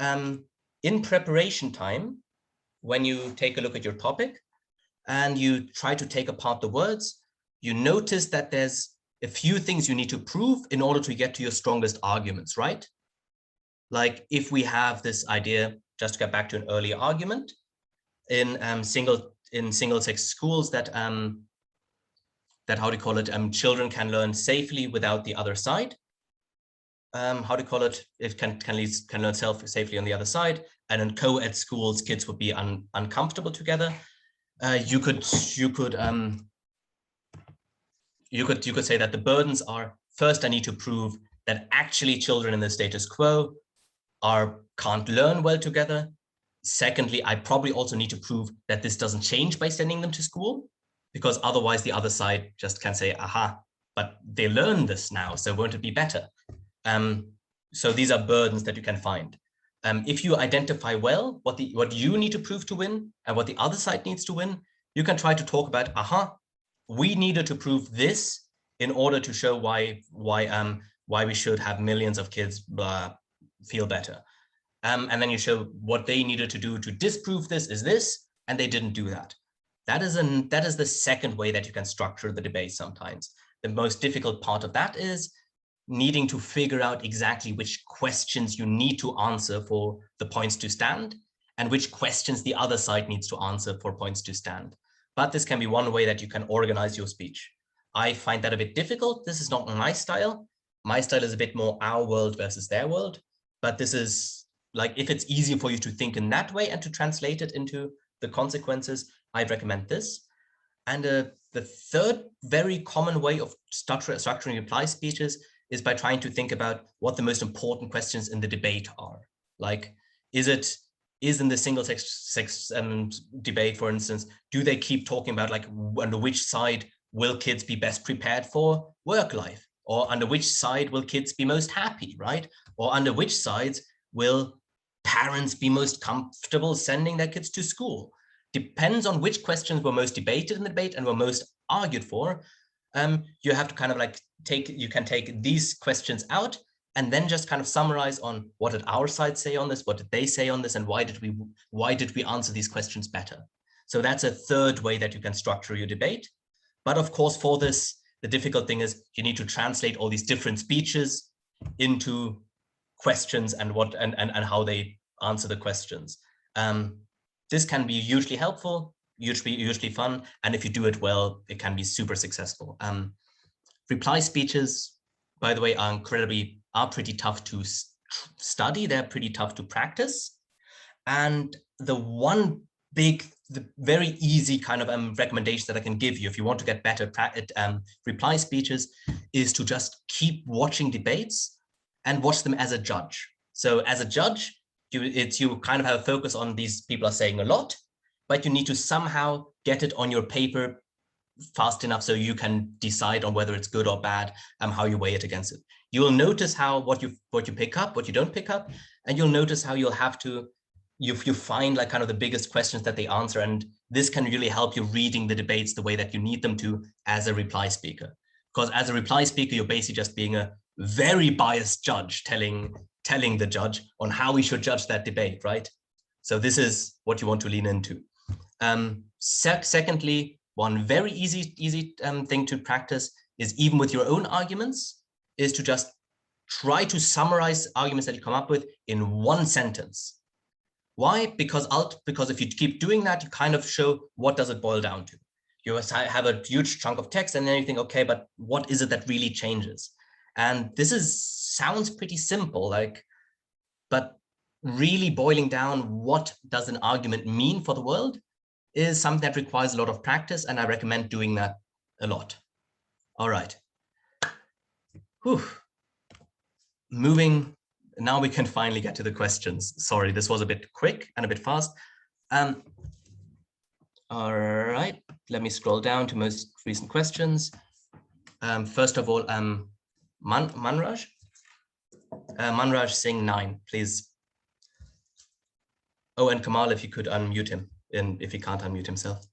in preparation time, when you take a look at your topic and you try to take apart the words, you notice that there's a few things you need to prove in order to get to your strongest arguments, right? Like if we have this idea, just to get back to an earlier argument, in single-sex schools that how do you call it, children can learn safely without the other side. How do you call it? It can learn safely on the other side. And in co-ed schools, kids would be uncomfortable together. You could say that the burdens are, first, I need to prove that actually children in the status quo can't learn well together. Secondly, I probably also need to prove that this doesn't change by sending them to school, because otherwise the other side just can say, aha, but they learn this now, so won't it be better? So these are burdens that you can find. If you identify well what you need to prove to win and what the other side needs to win, you can try to talk about, aha, we needed to prove this in order to show why we should have millions of kids feel better. And then you show what they needed to do to disprove this is this, and they didn't do that. That is the second way that you can structure the debate sometimes. The most difficult part of that is needing to figure out exactly which questions you need to answer for the points to stand, and which questions the other side needs to answer for points to stand. But this can be one way that you can organize your speech. I find that a bit difficult. This is not my style. My style is a bit more our world versus their world. But this is like, if it's easier for you to think in that way and to translate it into the consequences, I'd recommend this. And the third very common way of structuring reply speeches is by trying to think about what the most important questions in the debate are. Like, is in the single sex debate, for instance, do they keep talking about like under which side will kids be best prepared for work life? Or under which side will kids be most happy, right? Or under which sides will parents be most comfortable sending their kids to school? Depends on which questions were most debated in the debate and were most argued for. You have to kind of like you can take these questions out and then just kind of summarize on what did our side say on this, what did they say on this, and why did we answer these questions better? So that's a third way that you can structure your debate. But of course, for this, the difficult thing is you need to translate all these different speeches into questions and how they answer the questions. This can be hugely helpful, hugely fun, and if you do it well, it can be super successful. Reply speeches, by the way, are pretty tough to study. They're pretty tough to practice. And the very easy kind of recommendation that I can give you if you want to get better at reply speeches is to just keep watching debates and watch them as a judge. So as a judge, you kind of have a focus on these people are saying a lot, but you need to somehow get it on your paper fast enough so you can decide on whether it's good or bad and how you weigh it against it. You will notice what you pick up, what you don't pick up, and you'll notice how you'll have to you find like kind of the biggest questions that they answer, and this can really help you reading the debates the way that you need them to as a reply speaker. Because as a reply speaker, you're basically just being a very biased judge telling the judge on how we should judge that debate, right? So this is what you want to lean into. Secondly, one very easy thing to practice is, even with your own arguments, is to just try to summarize arguments that you come up with in one sentence. Why? Because if you keep doing that, you kind of show what does it boil down to. You have a huge chunk of text and then you think, okay, but what is it that really changes? And this sounds pretty simple, but really boiling down what does an argument mean for the world is something that requires a lot of practice, and I recommend doing that a lot. All right. Whew. Moving, now we can finally get to the questions. Sorry, this was a bit quick and a bit fast. All right, let me scroll down to most recent questions. First of all, Manraj Singh 9, please. Oh, and Kamal, if you could unmute him, and if he can't unmute himself.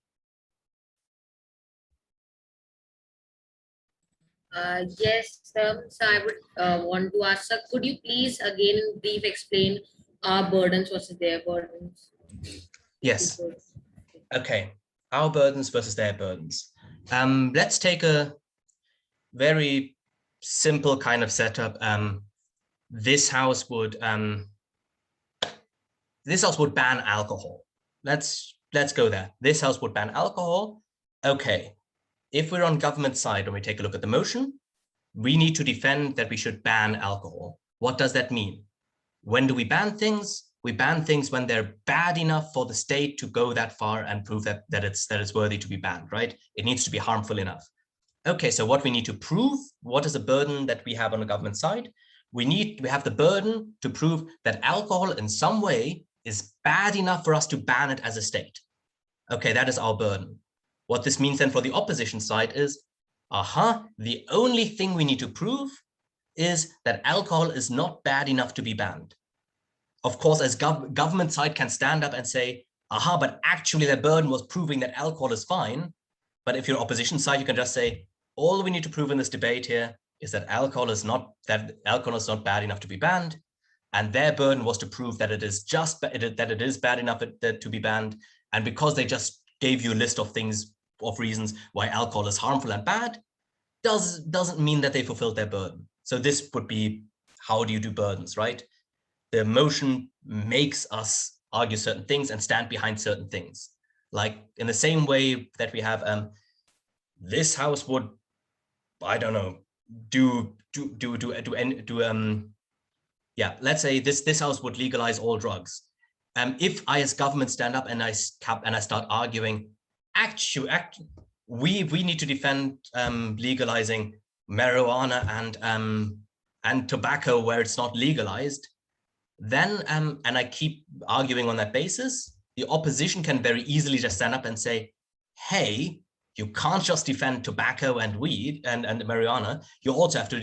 Yes, sir. So I would want to ask, sir, could you please again in brief explain our burdens versus their burdens? Yes. Okay. Our burdens versus their burdens. Let's take a very simple kind of setup. This house would ban alcohol. Let's go there. This house would ban alcohol. Okay. if we're on government side, when we take a look at the motion, we need to defend that we should ban alcohol. What does that mean? When do we ban things? We ban things when they're bad enough for the state to go that far and prove that it's worthy to be banned, right? It needs to be harmful enough. Okay, so what we need to prove, what is the burden that we have on the government side? We have the burden to prove that alcohol in some way is bad enough for us to ban it as a state. Okay, that is our burden. What this means then for the opposition side is, the only thing we need to prove is that alcohol is not bad enough to be banned. Of course, as government side can stand up and say, but actually their burden was proving that alcohol is fine. But if you're opposition side, you can just say, all we need to prove in this debate here is that alcohol is not bad enough to be banned. And their burden was to prove that it is bad enough to be banned. And because they just gave you a list of reasons why alcohol is harmful and bad, doesn't mean that they fulfilled their burden. So this would be, how do you do burdens, right? The motion makes us argue certain things and stand behind certain things. Like in the same way that we have, this house would, I don't know, let's say this house would legalize all drugs. If I as government stand up and I start arguing, we need to defend legalizing marijuana and tobacco where it's not legalized, then and I keep arguing on that basis, the opposition can very easily just stand up and say, hey, you can't just defend tobacco and weed and marijuana. You also have to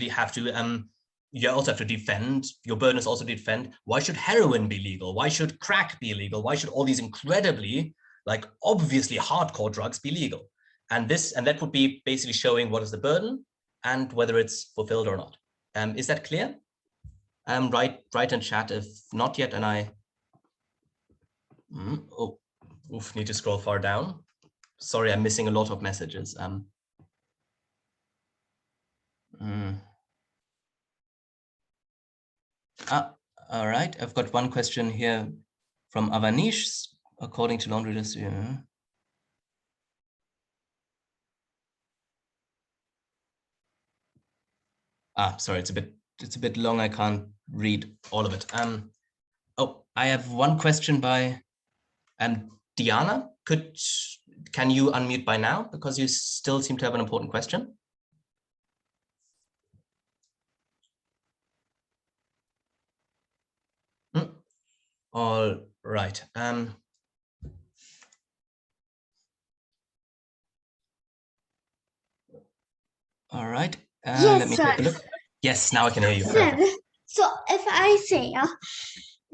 defend, your burden is also to defend, why should heroin be legal? Why should crack be illegal? Why should all these incredibly, like obviously hardcore drugs be legal? And that would be basically showing what is the burden and whether it's fulfilled or not. Is that clear? Write in chat if not yet, and I need to scroll far down. Sorry, I'm missing a lot of messages. All right, I've got one question here from Avanish, according to laundry list. Yeah. Sorry, it's a bit long. I can't read all of it. I have one question by Diana. Can you unmute by now, because you still seem to have an important question? All right. All right. Yes, let me sir. take a look. Yes, now I can hear you. Sir, so if I say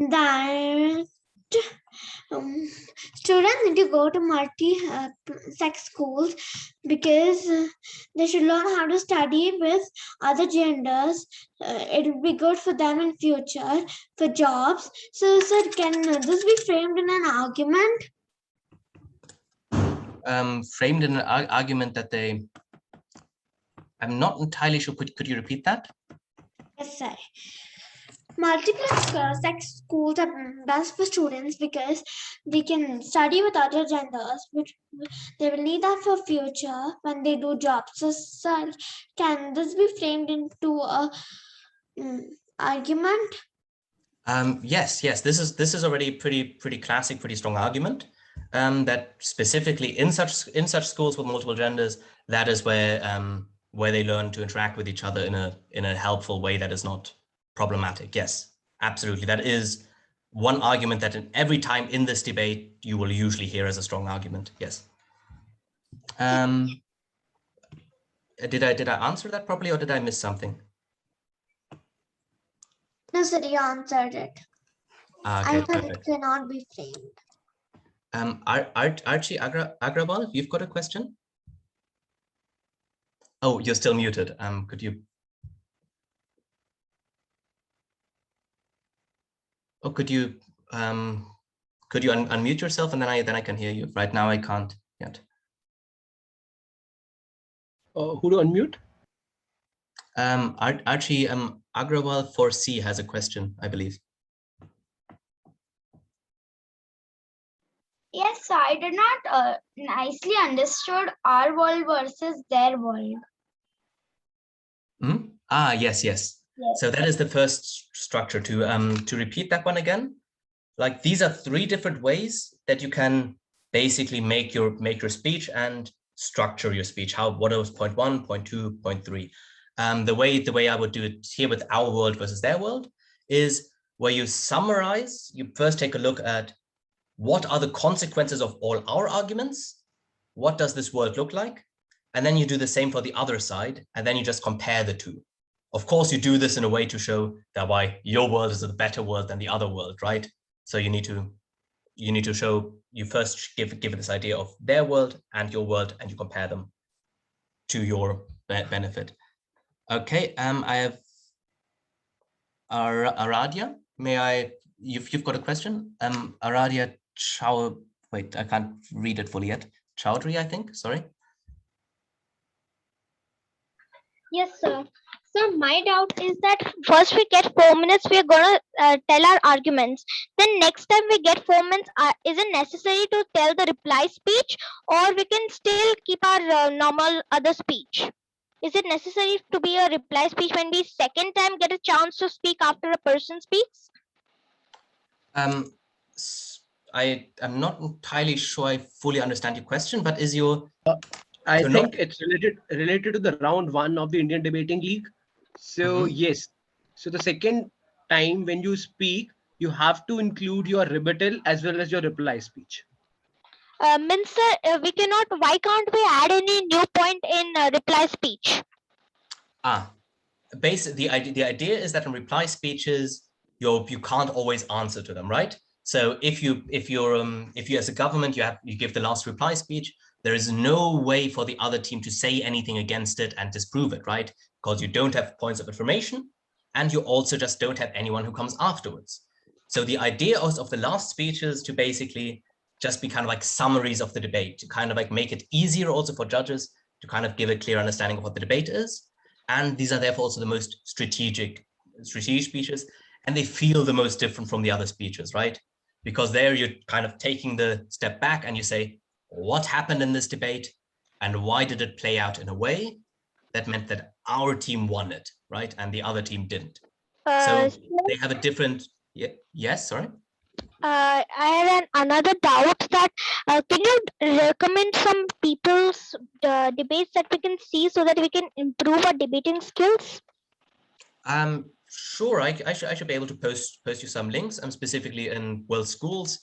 that students need to go to multi-sex schools because they should learn how to study with other genders. It would be good for them in future for jobs. So, sir, can this be framed in an argument? Framed in an argument that they... I'm not entirely sure. Could you repeat that? Yes, sir. Multiple sex schools are best for students because they can study with other genders, which they will need that for future when they do jobs. So, sir, can this be framed into a argument? Yes. This is already pretty classic, pretty strong argument. That specifically in such schools with multiple genders, that is where they learn to interact with each other in a helpful way that is not problematic. Yes, absolutely. That is one argument that every time in this debate you will usually hear as a strong argument. Yes. Did I answer that properly, or did I miss something? No, sir, you answered it. Okay, I thought perfect. it cannot be framed. Archie Agrawal, you've got a question? Oh, you're still muted. Could you? Oh, could you unmute yourself, and then I can hear you. Right now I can't yet. Who to unmute? Archie Agrawal 4C has a question, I believe. Yes, so I did not nicely understood our world versus their world. Yes. Yes. So that is the first structure. To repeat that one again, like these are three different ways that you can basically make your speech and structure your speech. What was point one, point two, point three? The way I would do it here with our world versus their world is where you summarize. You first take a look at what are the consequences of all our arguments? What does this world look like? And then you do the same for the other side, and then you just compare the two. Of course, you do this in a way to show that why your world is a better world than the other world, right? So you need to show, you first give it this idea of their world and your world, and you compare them to your benefit. Okay, I have Aradia. You've got a question? Aradia Chow, wait, I can't read it fully yet. Chowdhury, I think, sorry. Yes, sir. So my doubt is that first we get 4 minutes, we are gonna tell our arguments. Then next time we get 4 minutes, is it necessary to tell the reply speech, or we can still keep our normal other speech? Is it necessary to be a reply speech when we second time get a chance to speak after a person speaks? I am not entirely sure I fully understand your question, but is your I you're think not it's related to the round one of the Indian Debating League. So yes, so the second time when you speak, you have to include your rebuttal as well as your reply speech. Means we cannot. Why can't we add any new point in reply speech? basically the idea is that in reply speeches you can't always answer to them, right? So if you as a government you give the last reply speech, there is no way for the other team to say anything against it and disprove it, right? Because you don't have points of information, and you also just don't have anyone who comes afterwards. So the idea of the last speech is to basically just be kind of like summaries of the debate, to kind of like make it easier also for judges to kind of give a clear understanding of what the debate is. And these are therefore also the most strategic speeches, and they feel the most different from the other speeches, right? Because there you're kind of taking the step back and you say, what happened in this debate and why did it play out in a way that meant that our team won it, right? And the other team didn't. So they have a different, yes, sorry? I had another doubt that can you recommend some people's debates that we can see so that we can improve our debating skills? Sure, I should be able to post you some links. I'm specifically in World Schools.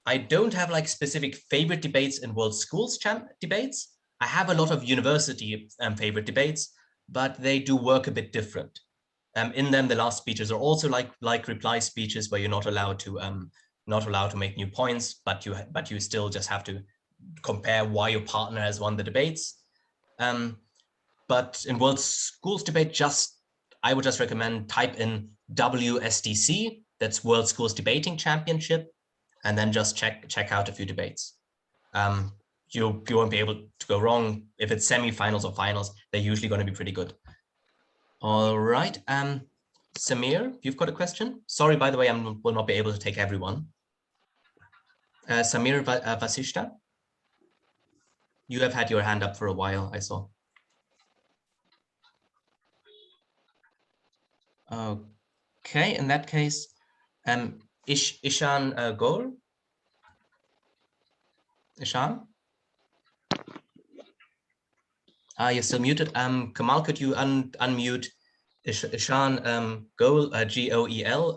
I don't have like specific favorite debates in World Schools debates. I have a lot of university favorite debates, but they do work a bit different. In them, the last speeches are also like reply speeches where you're not allowed to make new points, but you still just have to compare why your partner has won the debates. But in World Schools debate, I would just recommend type in WSDC, that's World Schools Debating Championship, and then just check out a few debates. You won't be able to go wrong. If it's semifinals or finals, they're usually going to be pretty good. All right, Samir, you've got a question? Sorry, by the way, I will not be able to take everyone. Samir Vasishta, you have had your hand up for a while, I saw. Okay, in that case, Ishan Gol. Ishan? You're still muted. Kamal, could you unmute Ishan Goel, GOEL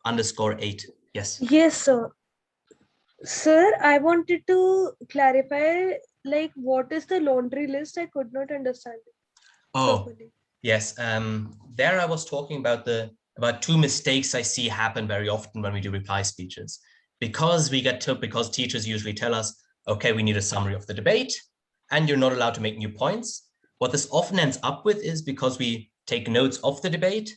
_8? Yes. Yes, sir. Sir, I wanted to clarify, like, what is the laundry list? I could not understand it properly. Yes. There I was talking about two mistakes I see happen very often when we do reply speeches. Because teachers usually tell us, okay, we need a summary of the debate, and you're not allowed to make new points. What this often ends up with is, because we take notes of the debate,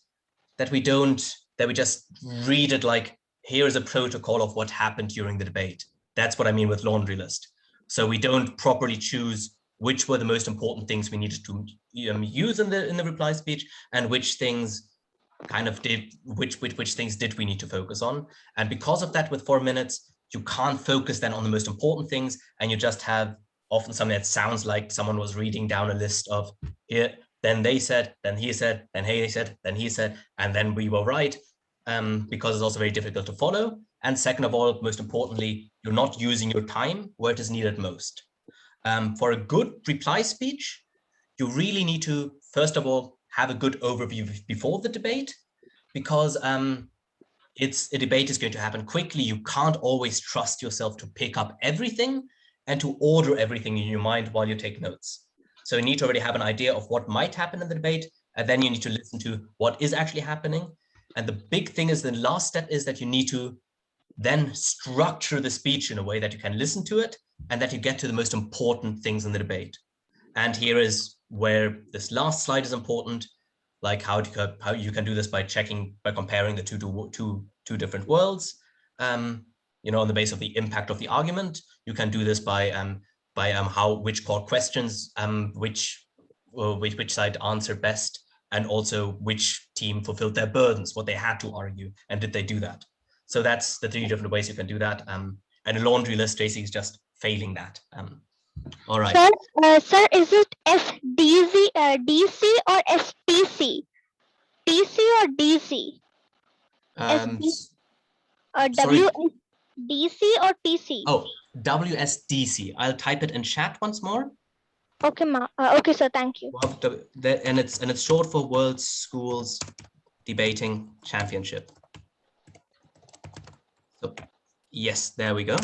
that we just read it like, here is a protocol of what happened during the debate. That's what I mean with laundry list. So we don't properly choose which were the most important things we needed to use in the reply speech, and which things which things did we need to focus on. And because of that, with 4 minutes, you can't focus then on the most important things, and you just have often something that sounds like someone was reading down a list of here, then they said, then he said, then he said, then he said, and then we were right, because it's also very difficult to follow. And second of all, most importantly, you're not using your time where it is needed most. For a good reply speech, you really need to, first of all, have a good overview before the debate, because a debate is going to happen quickly. You can't always trust yourself to pick up everything and to order everything in your mind while you take notes. So you need to already have an idea of what might happen in the debate, and then you need to listen to what is actually happening. And the big thing is, the last step is that you need to then structure the speech in a way that you can listen to it and that you get to the most important things in the debate. And here is where this last slide is important, like how you can do this by comparing the two different worlds. On the basis of the impact of the argument. You can do this by which core questions which side answered best, and also which team fulfilled their burdens, what they had to argue, and did they do that. So that's the 3 different ways you can do that. And a laundry list basically is just failing that. All right. Sir, is it DC or STC? DC or DC? Sorry. WSDC or TC? Oh, WSDC. I'll type it in chat once more. Okay, okay, sir. Thank you. And it's short for World Schools Debating Championship. So yes, there we go.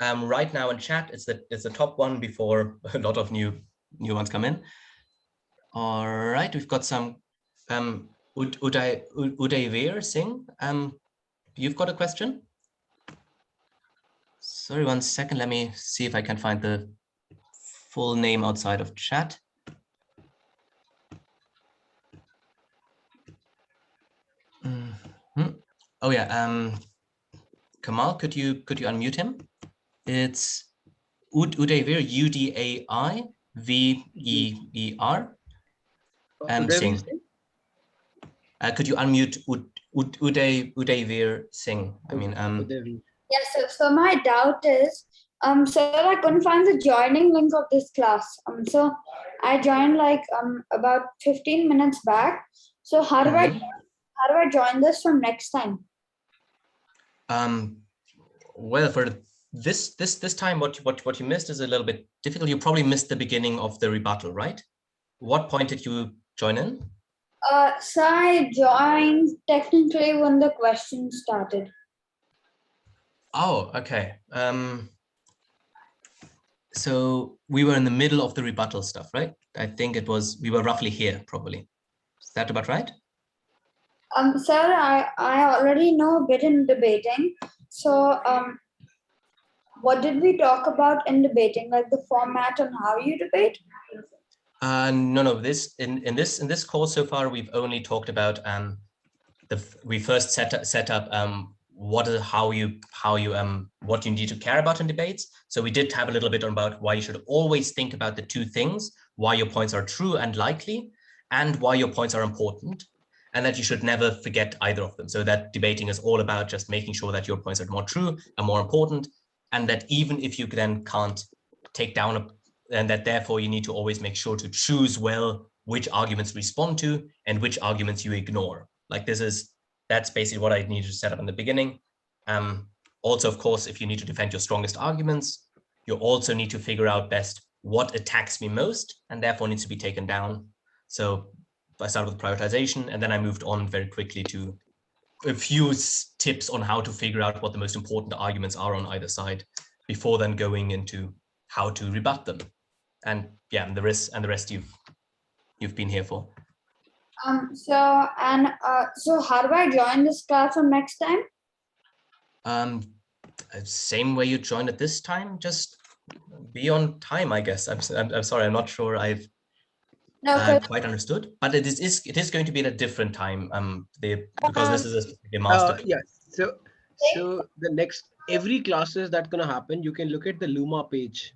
Right now in chat, it's the top one before a lot of new ones come in. All right, we've got some Udayveer Singh. You've got a question? Sorry, 1 second. Let me see if I can find the full name outside of chat. Oh yeah. Kamal, could you unmute him? It's Udayveer, Udaiveer. Singh. Could you unmute Udayveer Singh? Yes, so my doubt is, sir, I couldn't find the joining link of this class. So I joined like about 15 minutes back. So how do I join this from next time? Well, for this time, what you missed is a little bit difficult. You probably missed the beginning of the rebuttal, right? What point did you join in? So I joined technically when the question started. Oh, okay. So we were in the middle of the rebuttal stuff, right? I think we were roughly here, probably. Is that about right? Sir, I already know a bit in debating. So what did we talk about in debating, like the format and how you debate? No. In this course so far, we've only talked about we first set up what you need to care about in debates. So we did have a little bit about why you should always think about the 2 things: why your points are true and likely, and why your points are important, and that you should never forget either of them. So that debating is all about just making sure that your points are more true and more important, and that even if you then can't take down and that therefore you need to always make sure to choose well which arguments respond to and which arguments you ignore. Like that's basically what I needed to set up in the beginning. Also, of course, if you need to defend your strongest arguments, you also need to figure out best what attacks me most and therefore needs to be taken down. So I started with prioritization, and then I moved on very quickly to a few tips on how to figure out what the most important arguments are on either side before then going into how to rebut them. And yeah, and the rest you've been here for. So how do I join this class from next time? Same way you joined it this time, just be on time, I guess. I'm sorry, I'm not sure I've quite understood, but it is going to be at a different time. Because this is a master. Yes. So the next every classes that's gonna happen, you can look at the Luma page.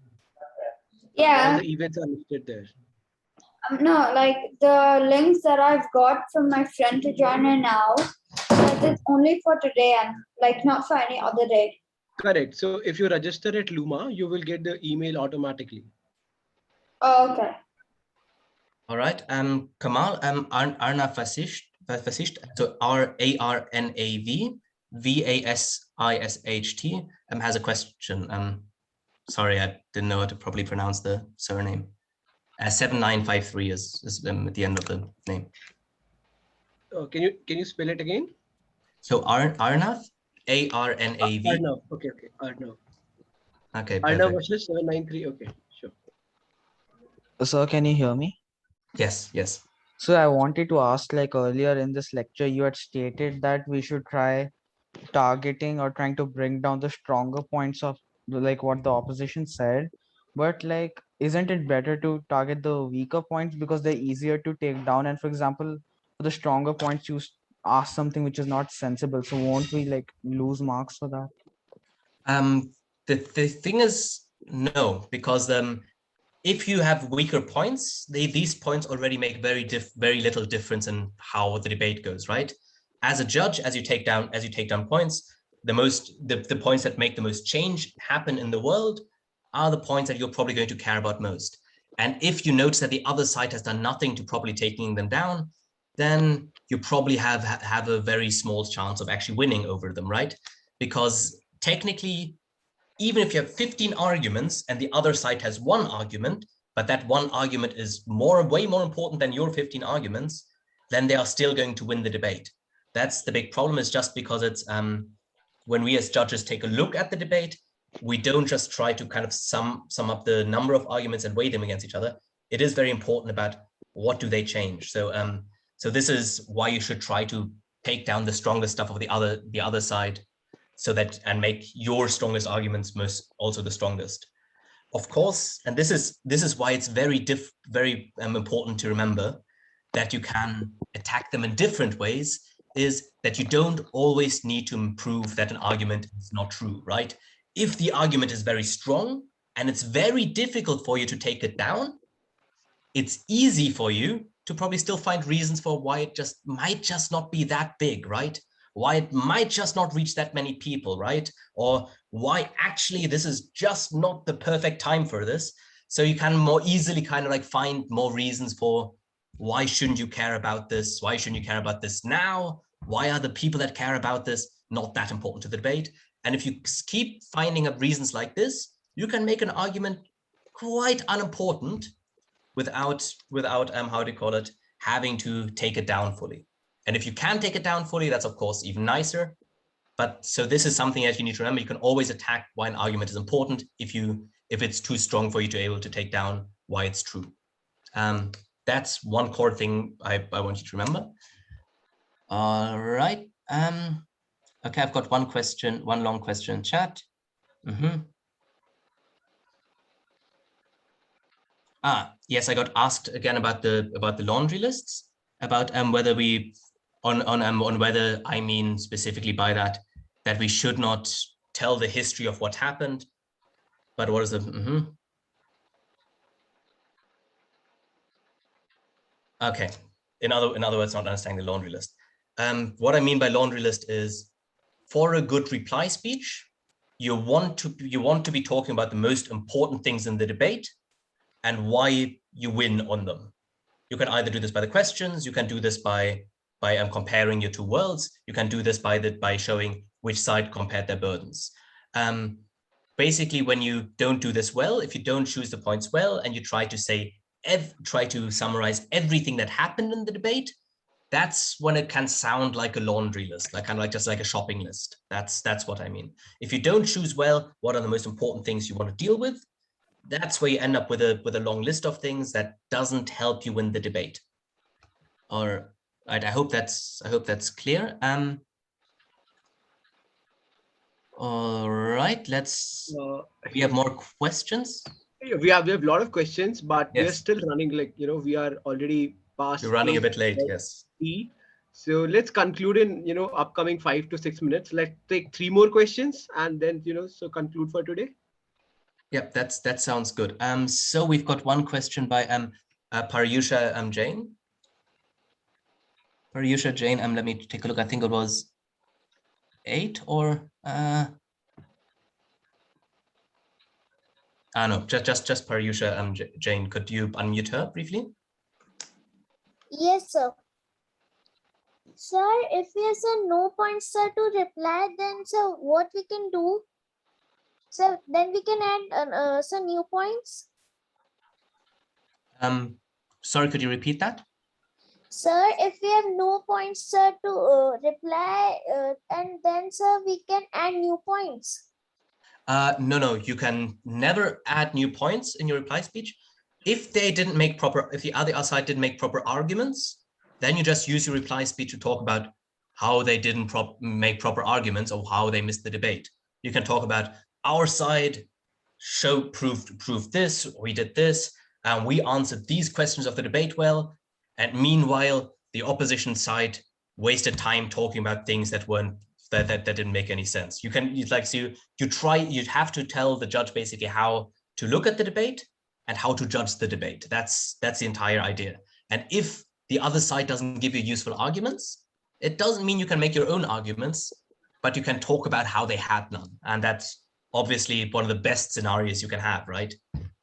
Yeah. All the events are listed there. No, like the links that I've got from my friend to join in now, that it's only for today and like not for any other day. Correct. So if you register at Luma, you will get the email automatically. Oh, okay. All right. Kamal, Arnav Vasisht, so Arnav Vasisht, has a question. Sorry, I didn't know how to properly pronounce the surname. 7953 is at the end of the name. Oh, can you spell it again? So Arnav, Arnav. Arnav. Okay. Arnav. Okay, Arnav perfect. versus 793. Okay, sure. Sir, can you hear me? Yes. So I wanted to ask, like earlier in this lecture, you had stated that we should try targeting or trying to bring down the stronger points of like what the opposition said. But like, isn't it better to target the weaker points because they're easier to take down? And for example, for the stronger points, you ask something which is not sensible. So won't we like lose marks for that? The thing is, no, because if you have weaker points, these points already make very little difference in how the debate goes, right? As a judge, as you take down points, the points that make the most change happen in the world are the points that you're probably going to care about most. And if you notice that the other side has done nothing to properly taking them down, then you probably have a very small chance of actually winning over them, right? Because technically, even if you have 15 arguments and the other side has one argument, but that one argument is way more important than your 15 arguments, then they are still going to win the debate. That's the big problem, is just because it's when we as judges take a look at the debate, we don't just try to kind of sum up the number of arguments and weigh them against each other. It is very important about what do they change. So so this is why you should try to take down the strongest stuff of the other side, so that, and make your strongest arguments also the strongest. Of course, and this is why it's very important to remember that you can attack them in different ways, is that you don't always need to prove that an argument is not true, right? If the argument is very strong and it's very difficult for you to take it down, it's easy for you to probably still find reasons for why it might just not be that big, right? Why it might just not reach that many people, right? Or why actually this is just not the perfect time for this. So you can more easily kind of like find more reasons for why shouldn't you care about this? Why shouldn't you care about this now? Why are the people that care about this not that important to the debate? And if you keep finding up reasons like this, you can make an argument quite unimportant without how do you call it, having to take it down fully. And if you can take it down fully, that's of course even nicer. But so this is something that you need to remember. You can always attack why an argument is important if it's too strong for you to be able to take down why it's true. That's one core thing I want you to remember. All right. Okay, I've got one long question in chat. Yes, I got asked again about the laundry lists, about whether we on whether I mean specifically by that we should not tell the history of what happened, but what is the Okay, in other words, not understanding the laundry list. What I mean by laundry list is, for a good reply speech, you want to be talking about the most important things in the debate and why you win on them. You can either do this by the questions, you can do this by comparing your two worlds, you can do this by showing which side compared their burdens. Basically, when you don't do this well, if you don't choose the points well, and you try to summarize everything that happened in the debate, that's when it can sound like a laundry list, like kind of like just like a shopping list. That's what I mean. If you don't choose well, what are the most important things you want to deal with, that's where you end up with a long list of things that doesn't help you win the debate. Or I hope that's clear. All right, let's. We have more questions. We have a lot of questions, but yes, we are still running. Like we are already past. You're running a bit late. Yes. So let's conclude in upcoming 5 to 6 minutes. Let's take 3 more questions and then so conclude for today. Yep, that sounds good. So we've got one question by Paryusha Jain. Paryusha Jain. Let me take a look. I think it was 8 or No, just Paryusha, Jane, could you unmute her briefly? Yes, sir. Sir, if we have sir no points, sir, to reply, then sir, what we can do? Sir, then we can add some new points. Sorry, could you repeat that? Sir, if we have no points, sir, to reply, and then sir, we can add new points. No, you can never add new points in your reply speech. If they didn't make proper, if the other side didn't make proper arguments, then you just use your reply speech to talk about how they didn't make proper arguments or how they missed the debate. You can talk about our side proved this, we did this, and we answered these questions of the debate well. And meanwhile, the opposition side wasted time talking about things that weren't that didn't make any sense. You have to tell the judge basically how to look at the debate and how to judge the debate. That's the entire idea. And if the other side doesn't give you useful arguments, it doesn't mean you can make your own arguments, but you can talk about how they had none. And that's obviously one of the best scenarios you can have, right?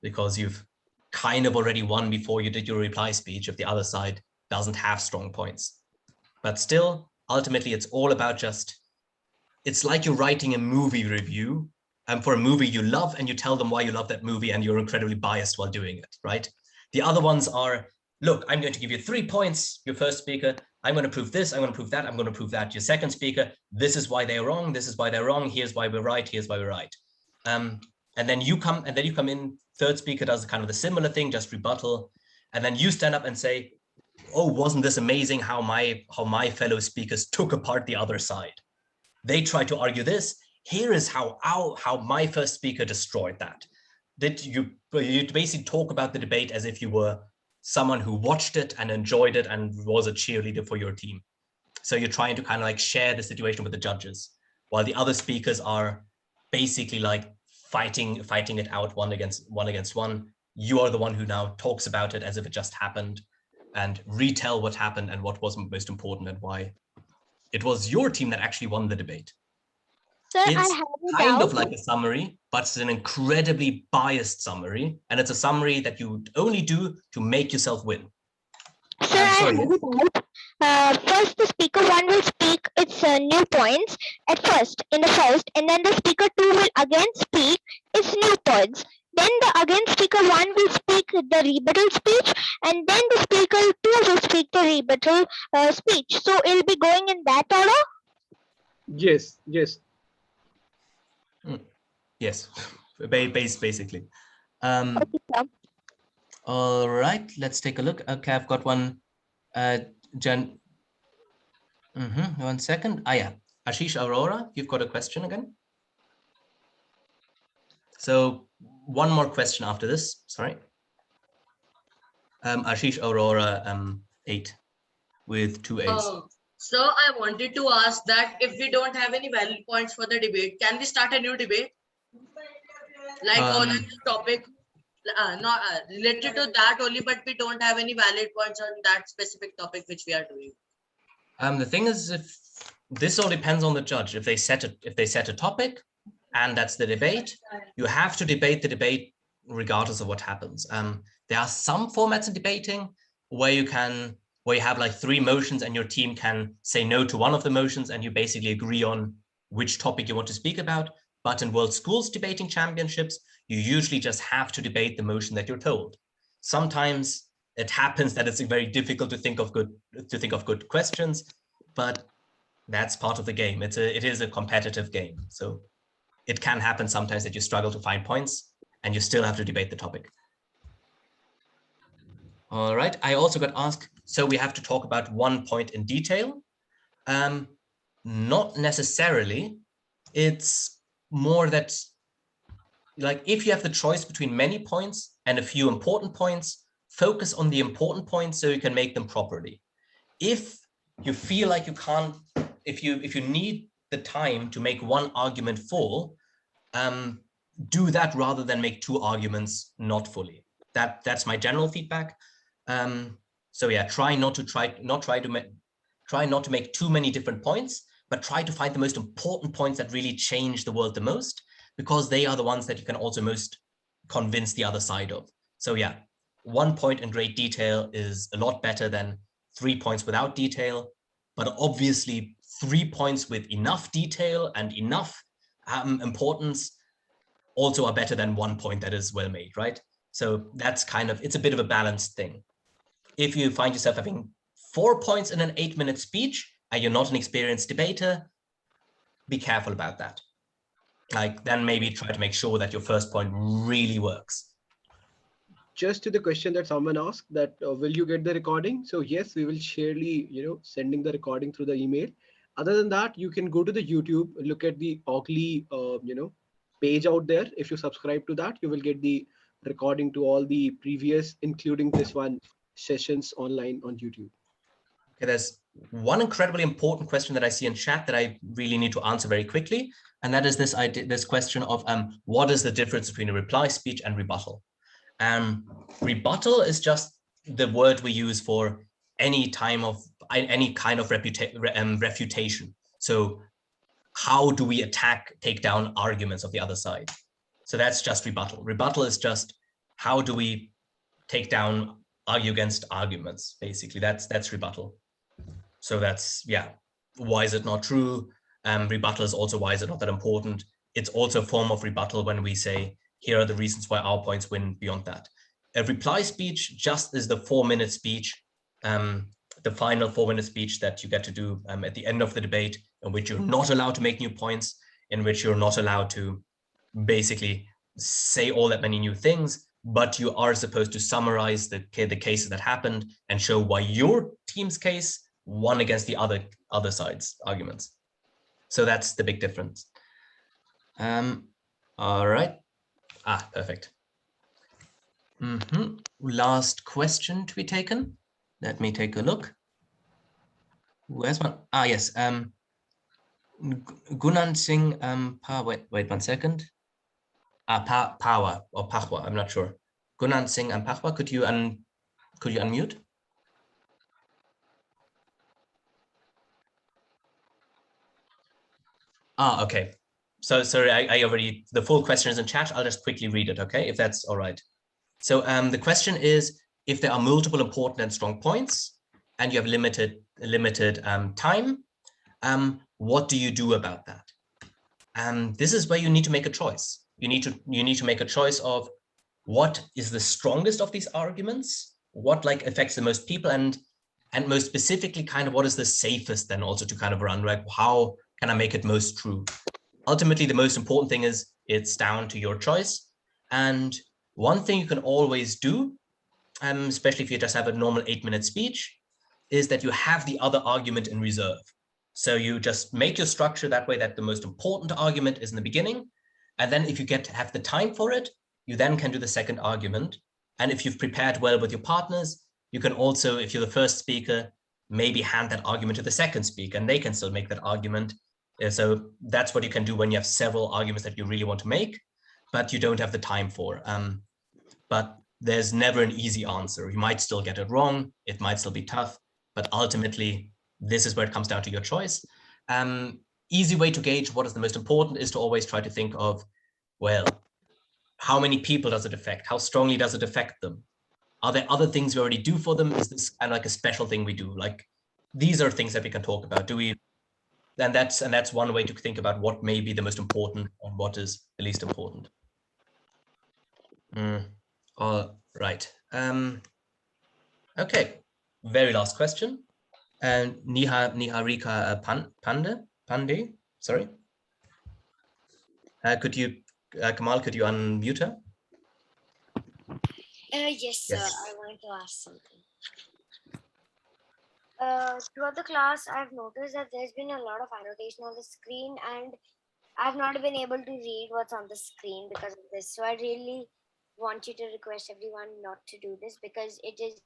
Because you've kind of already won before you did your reply speech if the other side doesn't have strong points. But still, ultimately, it's all about it's like you're writing a movie review for a movie you love, and you tell them why you love that movie, and you're incredibly biased while doing it, right? The other ones are, look, I'm going to give you 3 points, your first speaker. I'm going to prove this, I'm going to prove that, I'm going to prove that. Your second speaker, this is why they're wrong, this is why they're wrong, here's why we're right, here's why we're right. And then you come in, third speaker does kind of the similar thing, just rebuttal. And then you stand up and say, oh, wasn't this amazing how my fellow speakers took apart the other side? They tried to argue this. Here is how my first speaker destroyed that. That you basically talk about the debate as if you were someone who watched it and enjoyed it and was a cheerleader for your team. So you're trying to kind of like share the situation with the judges, while the other speakers are basically like fighting it out one against one. You are the one who now talks about it as if it just happened and retell what happened and what was most important and why it was your team that actually won the debate. Sir, It's I have a kind doubt. of like a summary, but it's an incredibly biased summary. And it's a summary that you only do to make yourself win. Sir, I have a doubt. First, the speaker 1 will speak its new points at first, in the first, and then the speaker 2 will again speak its new points. Then the speaker 1 will speak the rebuttal speech, and then the speaker 2 will speak the rebuttal speech. So it'll be going in that order? Yes. Yes, basically. Okay, sir. All right, let's take a look. Okay, I've got one. Jen. 1 second. Yeah. Ashish Aurora, you've got a question again. So one more question after this. Sorry. Ashish Aurora, 8 with 2 A's. So I wanted to ask that if we don't have any valid points for the debate, can we start a new debate? Like on a topic, not related to that only, but we don't have any valid points on that specific topic which we are doing. The thing is, if this all depends on the judge. If they set a topic, and that's the debate, you have to debate the debate regardless of what happens. There are some formats in debating where you have like 3 motions and your team can say no to one of the motions and you basically agree on which topic you want to speak about. But in World Schools Debating Championships, you usually just have to debate the motion that you're told. Sometimes it happens that it's very difficult to think of good questions, but that's part of the game. It is a competitive game. So it can happen sometimes that you struggle to find points and you still have to debate the topic. All right, I also got asked, so we have to talk about one point in detail. Not necessarily. It's more that, like, if you have the choice between many points and a few important points, focus on the important points so you can make them properly. If you feel like you can't, if you need the time to make one argument full, do that rather than make 2 arguments not fully. That's my general feedback. So yeah, try not to make too many different points, but try to find the most important points that really change the world the most, because they are the ones that you can also most convince the other side of. So yeah, 1 point in great detail is a lot better than 3 points without detail, but obviously 3 points with enough detail and enough importance also are better than 1 point that is well made, right? So that's kind of, it's a bit of a balanced thing. If you find yourself having 4 points in an 8-minute speech and you're not an experienced debater, be careful about that. Like, then maybe try to make sure that your first point really works. Just to the question that someone asked, that will you get the recording? So yes, we will surely, sending the recording through the email. Other than that, you can go to the YouTube, look at the Oakley, page out there. If you subscribe to that, you will get the recording to all the previous, including this one, sessions online on YouTube. Okay, there's one incredibly important question that I see in chat that I really need to answer very quickly, and that is this question of what is the difference between a reply speech and rebuttal? Rebuttal is just the word we use for any kind of refutation. So how do we take down arguments of the other side? So that's just rebuttal. Rebuttal is just how do we argue against arguments, basically. That's rebuttal. So that's, yeah, why is it not true? Rebuttal is also why is it not that important? It's also a form of rebuttal when we say, here are the reasons why our points win beyond that. A reply speech just is the 4-minute speech, the final 4-minute speech that you get to do at the end of the debate, in which you're not allowed to make new points, in which you're not allowed to basically say all that many new things, but you are supposed to summarize the cases that happened and show why your team's case won against the other side's arguments. So that's the big difference. All right. Perfect. Last question to be taken. Let me take a look. Where's one? Yes. Gunan Singh. Wait 1 second. Power or Pahwa. I'm not sure. Gunan Singh and Pahwa. Could you unmute? Okay. So sorry, I already, the full question is in chat. I'll just quickly read it, okay, if that's all right. So the question is, if there are multiple important and strong points and you have limited time, what do you do about that? This is where you need to make a choice. You need to make a choice of what is the strongest of these arguments, what affects the most people, and most specifically kind of what is the safest then also to kind of run, right? How can I make it most true? Ultimately, the most important thing is it's down to your choice. And one thing you can always do, especially if you just have a normal 8-minute speech, is that you have the other argument in reserve. So you just make your structure that way that the most important argument is in the beginning. And then if you have the time for it, you then can do the second argument. And if you've prepared well with your partners, you can also, if you're the first speaker, maybe hand that argument to the second speaker and they can still make that argument. So that's what you can do when you have several arguments that you really want to make, but you don't have the time for. But there's never an easy answer. You might still get it wrong. It might still be tough, but ultimately, this is where it comes down to your choice. Easy way to gauge what is the most important is to always try to think of, well, how many people does it affect? How strongly does it affect them? Are there other things we already do for them? Is this kind of like a special thing we do? Like, these are things that we can talk about. Do we? And that's one way to think about what may be the most important and what is the least important. All right. Okay. Very last question. Niharika Pandey. Sorry. Could you, Kamal? Could you unmute her? Yes, sir. I wanted to ask something. Throughout the class, I've noticed that there's been a lot of annotation on the screen, and I've not been able to read what's on the screen because of this. So I really want you to request everyone not to do this because it is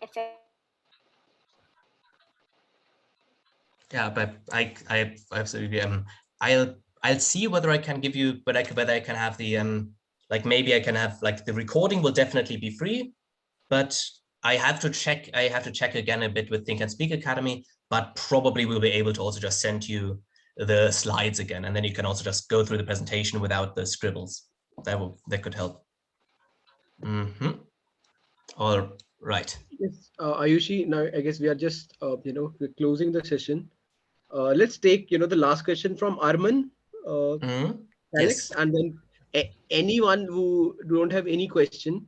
effective. Yeah, but I absolutely I'll see whether I can give you, whether I can have the maybe I can have the recording will definitely be free, but I have to check again a bit with Think and Speak Academy, but probably we'll be able to also just send you the slides again, and then you can also just go through the presentation without the scribbles. that could help. All right. Yes, Ayushi. Now I guess we are just we're closing the session. Let's take the last question from Arman, Alex, Yes. and then anyone who don't have any question,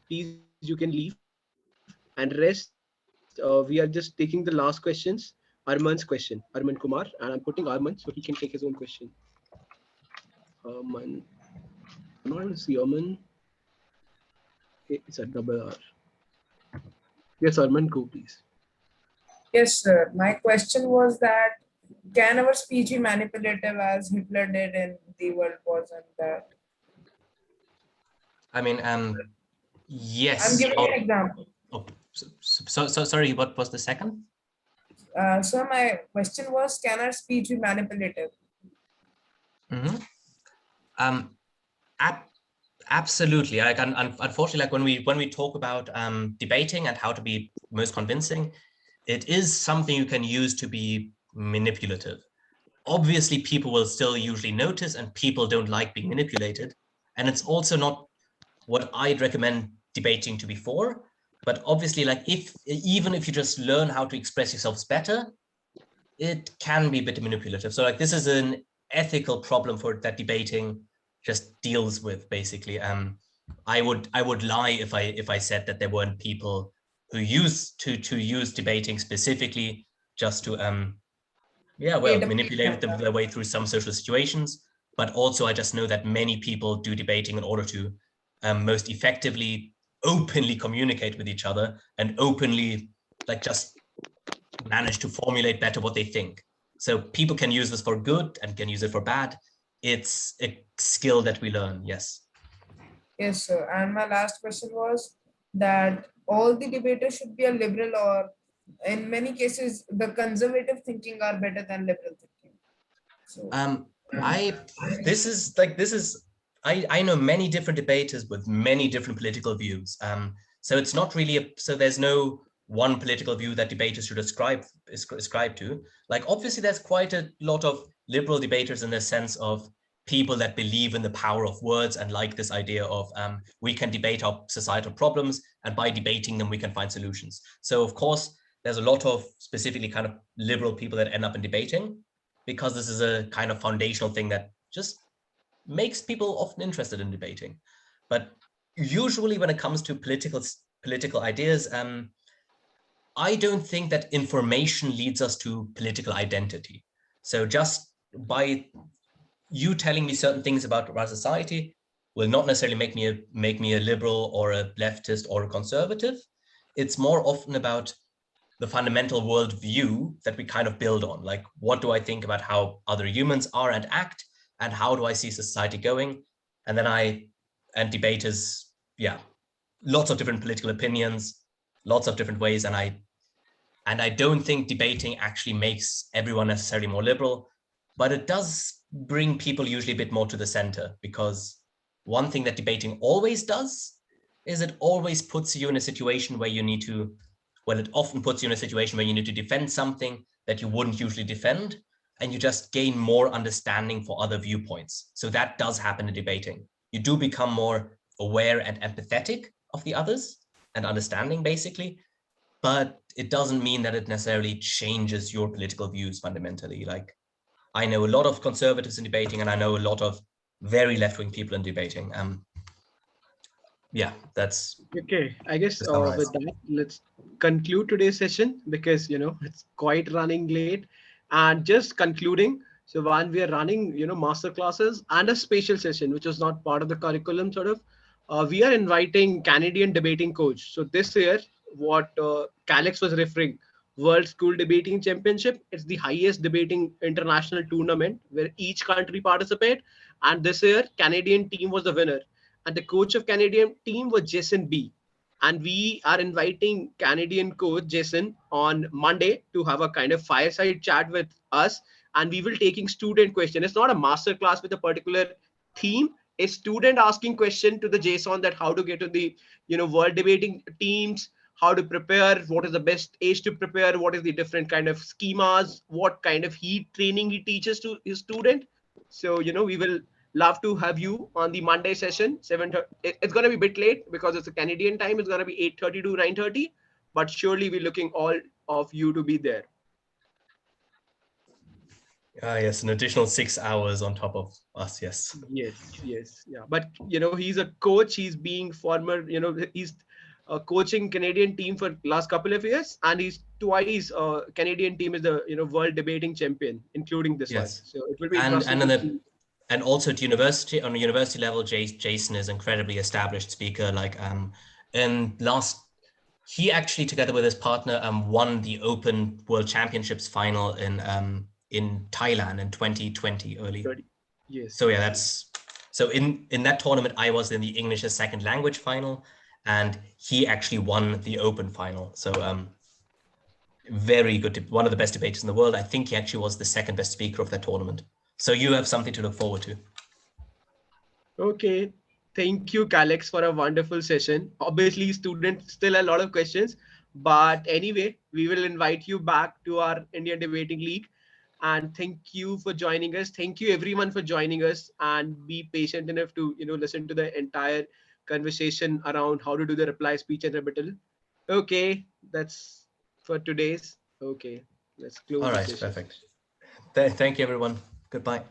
please you can leave, and rest we are just taking the last questions. Arman's question, Arman Kumar, and I'm putting Arman so he can take his own question. Arman, I'm not able to see Arman. It's a double R. Yes, Arman, go please. Yes, sir. My question was that can our speech be manipulative as Hitler did in the World Wars and that? I mean, yes. I'm giving an example. Oh, so sorry. What was the second? So my question was, can our speech be manipulative? Absolutely. Like, unfortunately, like when we talk about debating and how to be most convincing, it is something you can use to be manipulative. Obviously, people will still usually notice, and people don't like being manipulated. And it's also not what I'd recommend debating to be for. But obviously, like even if you just learn how to express yourselves better, it can be a bit manipulative. So like this is an ethical problem for that debating just deals with, basically. I would lie if I said that there weren't people who used to use debating specifically just to manipulate their way through some social situations. But also I just know that many people do debating in order to most effectively openly communicate with each other and openly like just manage to formulate better what they think. So people can use this for good and can use it for bad. It's a skill that we learn. Yes. Yes, sir. And my last question was that all the debaters should be a liberal, or in many cases, the conservative thinking are better than liberal thinking. So, I know many different debaters with many different political views. So it's not really so there's no one political view that debaters should ascribe to. Like obviously there's quite a lot of liberal debaters in the sense of people that believe in the power of words and like this idea of we can debate our societal problems, and by debating them we can find solutions. So of course there's a lot of specifically kind of liberal people that end up in debating, because this is a kind of foundational thing that just makes people often interested in debating. But usually when it comes to political ideas, I don't think that information leads us to political identity. So just by you telling me certain things about our society will not necessarily make me a liberal or a leftist or a conservative. It's more often about the fundamental worldview that we kind of build on. Like, what do I think about how other humans are and act, and how do I see society going? And then debaters, lots of different political opinions, lots of different ways. And I don't think debating actually makes everyone necessarily more liberal, but it does bring people usually a bit more to the center, because one thing that debating always does is it always puts you in a situation where you need to, it often puts you in a situation where you need to defend something that you wouldn't usually defend, and you just gain more understanding for other viewpoints. So that does happen in debating. You do become more aware and empathetic of the others and understanding, basically, but it doesn't mean that it necessarily changes your political views fundamentally. Like, I know a lot of conservatives in debating, and I know a lot of very left-wing people in debating. That's okay. I guess with that, let's conclude today's session, because it's quite running late. And just concluding, so when we are running master classes and a special session which was not part of the curriculum, sort of, we are inviting Canadian debating coach. So this year, what Calix was referring, World School Debating Championship, it's the highest debating international tournament where each country participate, and this year Canadian team was the winner, and the coach of Canadian team was Jason B. And we are inviting Canadian coach Jason on Monday to have a kind of fireside chat with us, and we will taking student question. It's not a master class with a particular theme. A student asking question to the Jason that how to get to the world debating teams, how to prepare, what is the best age to prepare, what is the different kind of schemas, what kind of heat training he teaches to his student. So we will love to have you on the Monday session. 7:30. It's going to be a bit late because it's a Canadian time. It's going to be 8:30 to 9:30, but surely we're looking all of you to be there. Yes, an additional 6 hours on top of us. Yes. Yes, yeah. But he's a coach. He's being former. He's coaching Canadian team for last couple of years, and he's twice Canadian team is the world debating champion, including this one. Yes. So it will be And interesting to see. and also at university, on a university level, Jason is incredibly established speaker. Like he actually, together with his partner, won the Open World Championships final in Thailand in 2020 early. Yes. So yeah, so in that tournament, I was in the English as second language final, and he actually won the Open final. So very good, one of the best debaters in the world. I think he actually was the second best speaker of that tournament. So you have something to look forward to. Okay. Thank you, Calix, for a wonderful session. Obviously, students still a lot of questions, but anyway, we will invite you back to our Indian Debating League. And thank you for joining us. Thank you everyone for joining us, and be patient enough to listen to the entire conversation around how to do the reply, speech, and rebuttal. Okay, that's for today's. Okay, let's close All the right, session. perfect. Thank you, everyone. Goodbye.